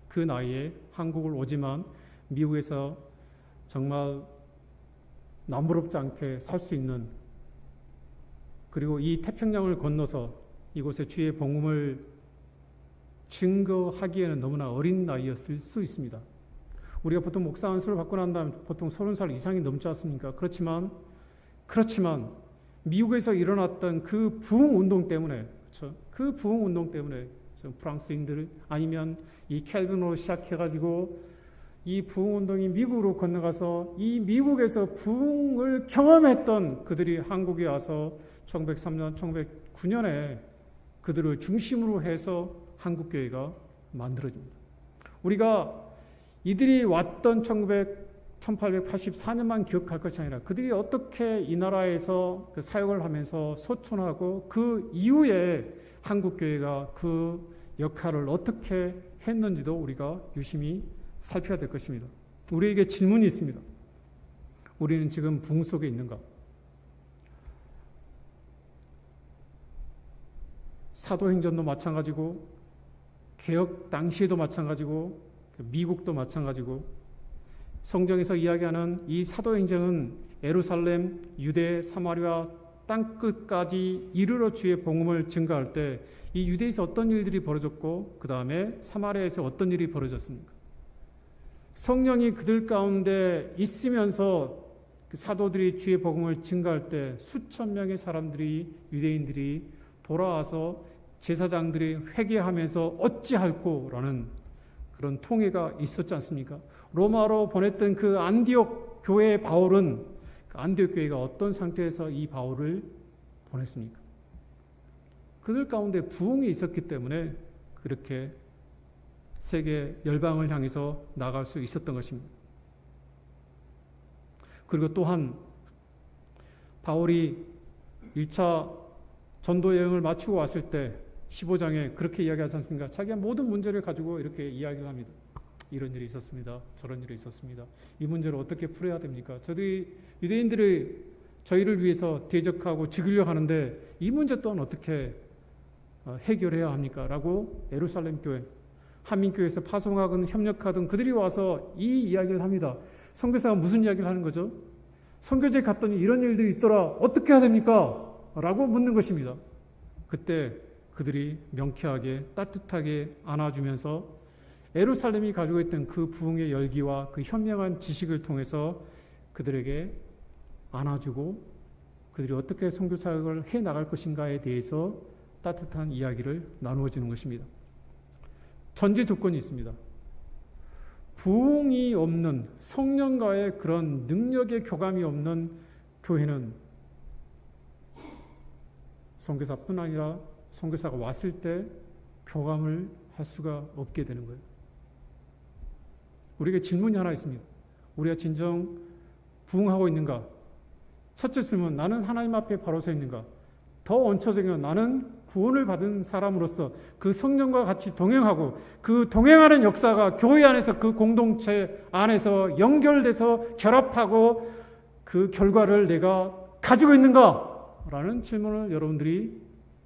그 나이에 한국을 오지만 미국에서 정말 남부럽지 않게 살 수 있는 그리고 이 태평양을 건너서 이곳에 주의 복음을 증거하기에는 너무나 어린 나이였을 수 있습니다. 우리가 보통 목사 안수를 받고 난 다음에 보통 30살 이상이 넘지 않습니까? 그렇지만 미국에서 일어났던 그 부흥운동 때문에 그 부흥운동 때문에 프랑스인들 아니면 이 켈빈으로 시작해가지고 이 부흥운동이 미국으로 건너가서 이 미국에서 부흥을 경험했던 그들이 한국에 와서 1903년, 1909년에 그들을 중심으로 해서 한국교회가 만들어집니다. 우리가 이들이 왔던 1884년만 기억할 것이 아니라 그들이 어떻게 이 나라에서 그 사역을 하면서 소천하고 그 이후에 한국교회가 그 역할을 어떻게 했는지도 우리가 유심히 살펴야 될 것입니다. 우리에게 질문이 있습니다. 우리는 지금 부흥 속에 있는가? 사도행전도 마찬가지고 개혁 당시에도 마찬가지고 미국도 마찬가지고 성경에서 이야기하는 이 사도행전은 예루살렘, 유대, 사마리아 땅끝까지 이르러 주의 복음을 증거할 때 이 유대에서 어떤 일들이 벌어졌고 그 다음에 사마리아에서 어떤 일이 벌어졌습니까? 성령이 그들 가운데 있으면서 그 사도들이 주의 복음을 증거할 때 수천 명의 사람들이 유대인들이 돌아와서 제사장들이 회개하면서 어찌할꼬라는 그런 통회가 있었지 않습니까? 로마로 보냈던 그 안디옥 교회의 바울은 그 안디옥 교회가 어떤 상태에서 이 바울을 보냈습니까? 그들 가운데 부흥이 있었기 때문에 그렇게 세계 열방을 향해서 나갈 수 있었던 것입니다. 그리고 또한 바울이 1차 전도 여행을 마치고 왔을 때 15장에 그렇게 이야기하지 않습니까? 자기가 모든 문제를 가지고 이렇게 이야기를 합니다. 이런 일이 있었습니다. 저런 일이 있었습니다. 이 문제를 어떻게 풀어야 됩니까? 저들이 유대인들이 저희를 위해서 대적하고 죽이려 하는데 이 문제 또한 어떻게 해결해야 합니까? 라고 예루살렘 교회 한민교회에서 파송하든 협력하든 그들이 와서 이 이야기를 합니다. 선교사가 무슨 이야기를 하는 거죠? 선교지에 갔더니 이런 일들이 있더라. 어떻게 해야 됩니까? 라고 묻는 것입니다. 그때 그들이 명쾌하게 따뜻하게 안아주면서 예루살렘이 가지고 있던 그 부흥의 열기와 그 현명한 지식을 통해서 그들에게 안아주고 그들이 어떻게 선교 사역을 해 나갈 것인가에 대해서 따뜻한 이야기를 나누어 주는 것입니다. 전제 조건이 있습니다. 부흥이 없는 성령과의 그런 능력의 교감이 없는 교회는 선교사뿐 아니라 선교사가 왔을 때 교감을 할 수가 없게 되는 거예요. 우리에게 질문이 하나 있습니다. 우리가 진정 부흥하고 있는가? 첫째 질문, 나는 하나님 앞에 바로 서 있는가? 더 원초적인 건 나는 구원을 받은 사람으로서 그 성령과 같이 동행하고 그 동행하는 역사가 교회 안에서 그 공동체 안에서 연결돼서 결합하고 그 결과를 내가 가지고 있는가? 라는 질문을 여러분들이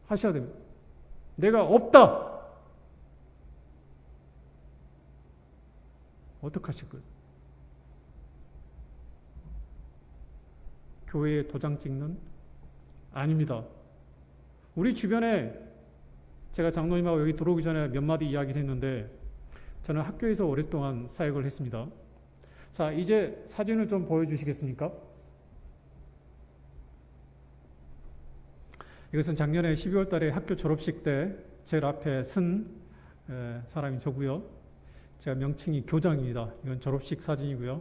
하셔야 됩니다. 내가 없다. 어떡하실 거예요? 교회에 도장 찍는? 아닙니다. 우리 주변에 제가 장로님하고 여기 들어오기 전에 몇 마디 이야기를 했는데 저는 학교에서 오랫동안 사역을 했습니다. 자, 이제 사진을 좀 보여주시겠습니까? 이것은 작년에 12월 달에 학교 졸업식 때 제일 앞에 쓴 사람이 저고요. 제가 명칭이 교장입니다. 이건 졸업식 사진이고요.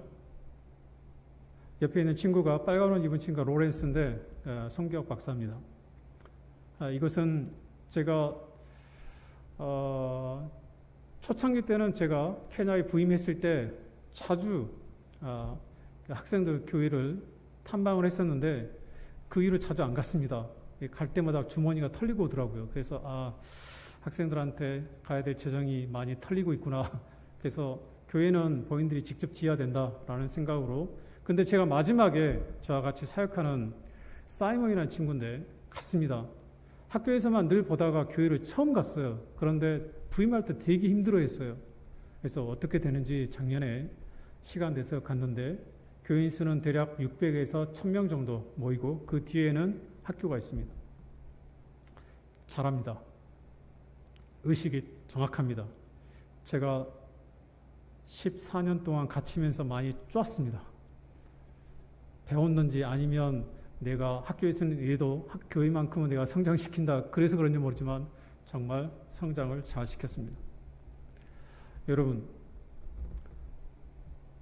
옆에 있는 친구가 빨간 옷 입은 친구가 로렌스인데 성교학 박사입니다. 이것은 제가 초창기 때는 제가 케냐에 부임했을 때 자주 학생들 교회를 탐방을 했었는데 그 이후로 자주 안 갔습니다. 갈 때마다 주머니가 털리고 오더라고요. 그래서 학생들한테 가야 될 재정이 많이 털리고 있구나. 그래서 교회는 본인들이 직접 지어야 된다라는 생각으로. 근데 제가 마지막에 저와 같이 사역하는 사이먼이라는 친구인데 갔습니다. 학교에서만 늘 보다가 교회를 처음 갔어요. 그런데 부임할 때 되게 힘들어했어요. 그래서 어떻게 되는지 작년에 시간 내서 갔는데 교인 수는 대략 600에서 1000명 정도 모이고 그 뒤에는 학교가 있습니다. 잘합니다. 의식이 정확합니다. 제가 14년 동안 갇히면서 많이 쪼았습니다. 배웠는지 아니면 내가 학교에서는 이래도 교회만큼은 내가 성장시킨다. 그래서 그런지 모르지만 정말 성장을 잘 시켰습니다. 여러분,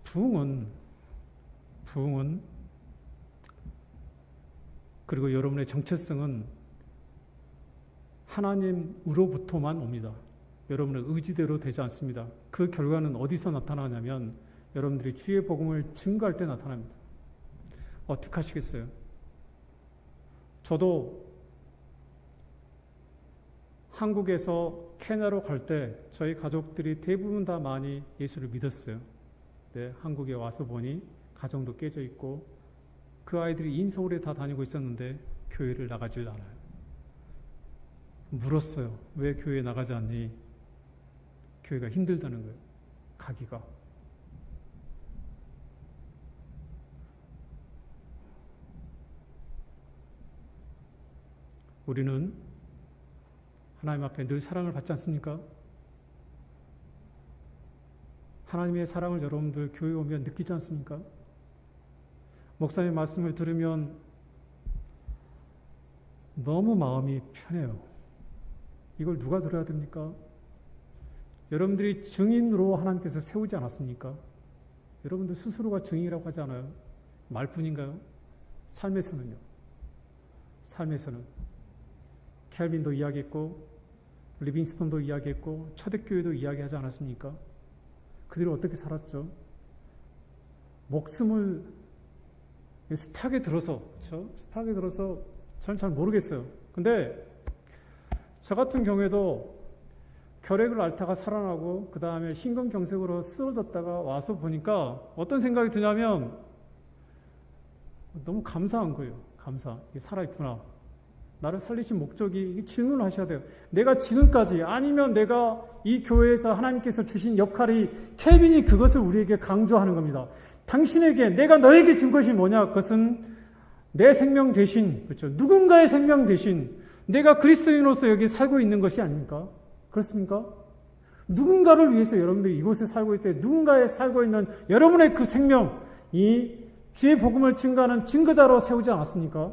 부흥은 그리고 여러분의 정체성은 하나님으로부터만 옵니다. 여러분의 의지대로 되지 않습니다. 그 결과는 어디서 나타나냐면 여러분들이 주의 복음을 증거할 때 나타납니다. 어떻게 하시겠어요? 저도 한국에서 케냐로 갈 때 저희 가족들이 대부분 다 많이 예수를 믿었어요. 네, 한국에 와서 보니 가정도 깨져 있고 그 아이들이 인서울에 다 다니고 있었는데 교회를 나가질 않아요. 물었어요. 왜 교회에 나가지 않니? 교회가 힘들다는 거예요. 가기가. 우리는 하나님 앞에 늘 사랑을 받지 않습니까? 하나님의 사랑을 여러분들 교회 오면 느끼지 않습니까? 목사님 말씀을 들으면 너무 마음이 편해요. 이걸 누가 들어야 됩니까? 여러분들이 증인으로 하나님께서 세우지 않았습니까? 여러분들 스스로가 증인이라고 하지 않아요? 말뿐인가요? 삶에서는요. 삶에서는 켈빈도 이야기했고 리빙스톤도 이야기했고 초대교회도 이야기하지 않았습니까? 그들이 어떻게 살았죠? 목숨을 스탁에 들어서, 그렇죠? 스탁에 들어서 저는 잘 모르겠어요. 근데 저 같은 경우에도 결핵을 앓다가 살아나고 그 다음에 심근경색으로 쓰러졌다가 와서 보니까 어떤 생각이 드냐면 너무 감사한 거예요. 감사. 이게 살아있구나. 나를 살리신 목적이 질문을 하셔야 돼요. 내가 지금까지 아니면 내가 이 교회에서 하나님께서 주신 역할이 케빈이 그것을 우리에게 강조하는 겁니다. 당신에게 내가 너에게 준 것이 뭐냐? 그것은 내 생명 대신 그렇죠. 누군가의 생명 대신 내가 그리스도인으로서 여기 살고 있는 것이 아닙니까? 그렇습니까? 누군가를 위해서 여러분들이 이곳에 살고 있을 때 누군가에 살고 있는 여러분의 그 생명 이 주의 복음을 증거하는 증거자로 세우지 않았습니까?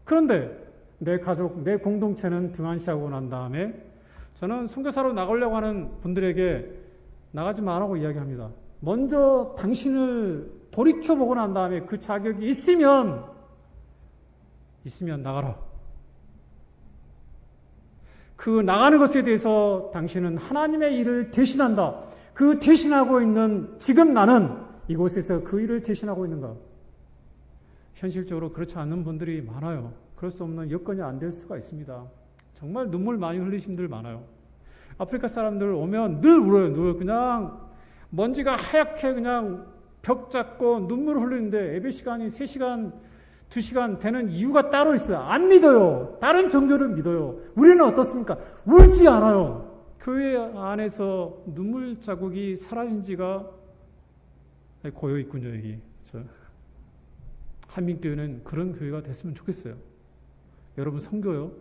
그런데 내 가족, 내 공동체는 등한시하고 난 다음에 저는 선교사로 나가려고 하는 분들에게 나가지 말라고 이야기합니다. 먼저 당신을 돌이켜보고 난 다음에 그 자격이 있으면 나가라. 그 나가는 것에 대해서 당신은 하나님의 일을 대신한다. 그 대신하고 있는 지금 나는 이곳에서 그 일을 대신하고 있는가? 현실적으로 그렇지 않는 분들이 많아요. 그럴 수 없는 여건이 안 될 수가 있습니다. 정말 눈물 많이 흘리신 분들 많아요. 아프리카 사람들 오면 늘 울어요. 늘 그냥 먼지가 하얗게 그냥 벽 잡고 눈물을 흘리는데 예배 시간이 3시간, 2시간 되는 이유가 따로 있어요. 안 믿어요. 다른 종교를 믿어요. 우리는 어떻습니까? 울지 않아요. 교회 안에서 눈물 자국이 사라진 지가 고요 있군요, 여기. 한민교회는 그런 교회가 됐으면 좋겠어요. 여러분 선교요.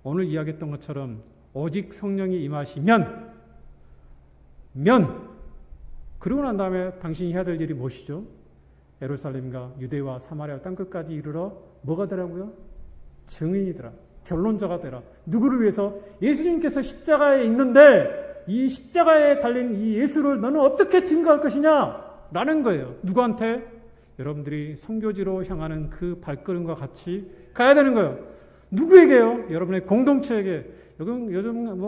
오늘 이야기했던 것처럼 오직 성령이 임하시면 그러고 난 다음에 당신이 해야 될 일이 무엇이죠? 예루살렘과 유대와 사마리아 땅끝까지 이르러 뭐가 되라고요? 증인이더라. 결론자가 되라. 누구를 위해서? 예수님께서 십자가에 있는데 이 십자가에 달린 이 예수를 너는 어떻게 증거할 것이냐? 라는 거예요. 누구한테? 여러분들이 선교지로 향하는 그 발걸음과 같이 가야 되는 거예요. 누구에게요? 여러분의 공동체에게. 요즘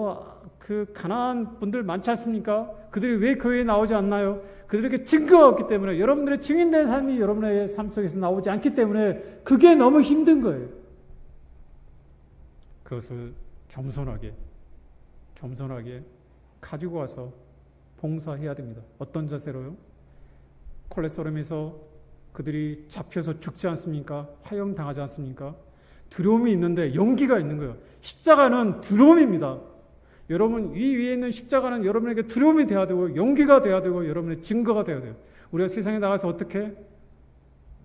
그 가난한 분들 많지 않습니까? 그들이 왜 교회에 나오지 않나요? 그들에게 증거가 없기 때문에 여러분들의 증인된 삶이 여러분의 삶 속에서 나오지 않기 때문에 그게 너무 힘든 거예요. 그것을 겸손하게 가지고 와서 봉사해야 됩니다. 어떤 자세로요? 콜레스토름에서 그들이 잡혀서 죽지 않습니까? 화형당하지 않습니까? 두려움이 있는데 용기가 있는 거예요. 십자가는 두려움입니다. 여러분 이 위에 있는 십자가는 여러분에게 두려움이 돼야 되고 용기가 돼야 되고 여러분의 증거가 돼야 돼요. 우리가 세상에 나가서 어떻게?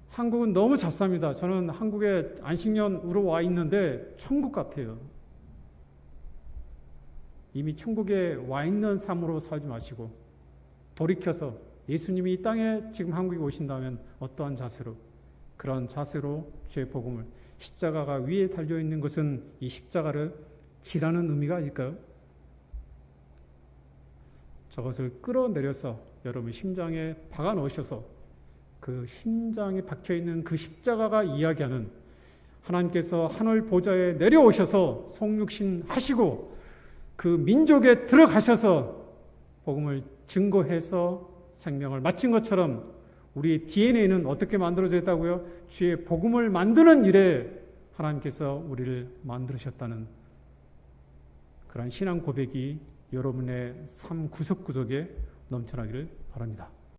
한국은 너무 잡삽니다. 저는 한국에 안식년으로 와 있는데 천국 같아요. 이미 천국에 와 있는 삶으로 살지 마시고 돌이켜서 예수님이 이 땅에 지금 한국에 오신다면 어떠한 자세로? 그런 자세로 주의 복음을 십자가가 위에 달려있는 것은 이 십자가를 지라는 의미가 아닐까요? 저것을 끌어내려서 여러분 심장에 박아 넣으셔서 그 심장에 박혀있는 그 십자가가 이야기하는 하나님께서 하늘 보좌에 내려오셔서 성육신 하시고 그 민족에 들어가셔서 복음을 증거해서 생명을 마친 것처럼 우리의 DNA는 어떻게 만들어져 있다고요? 주의 복음을 만드는 일에 하나님께서 우리를 만드셨다는 그런 신앙 고백이 여러분의 삶 구석구석에 넘쳐나기를 바랍니다.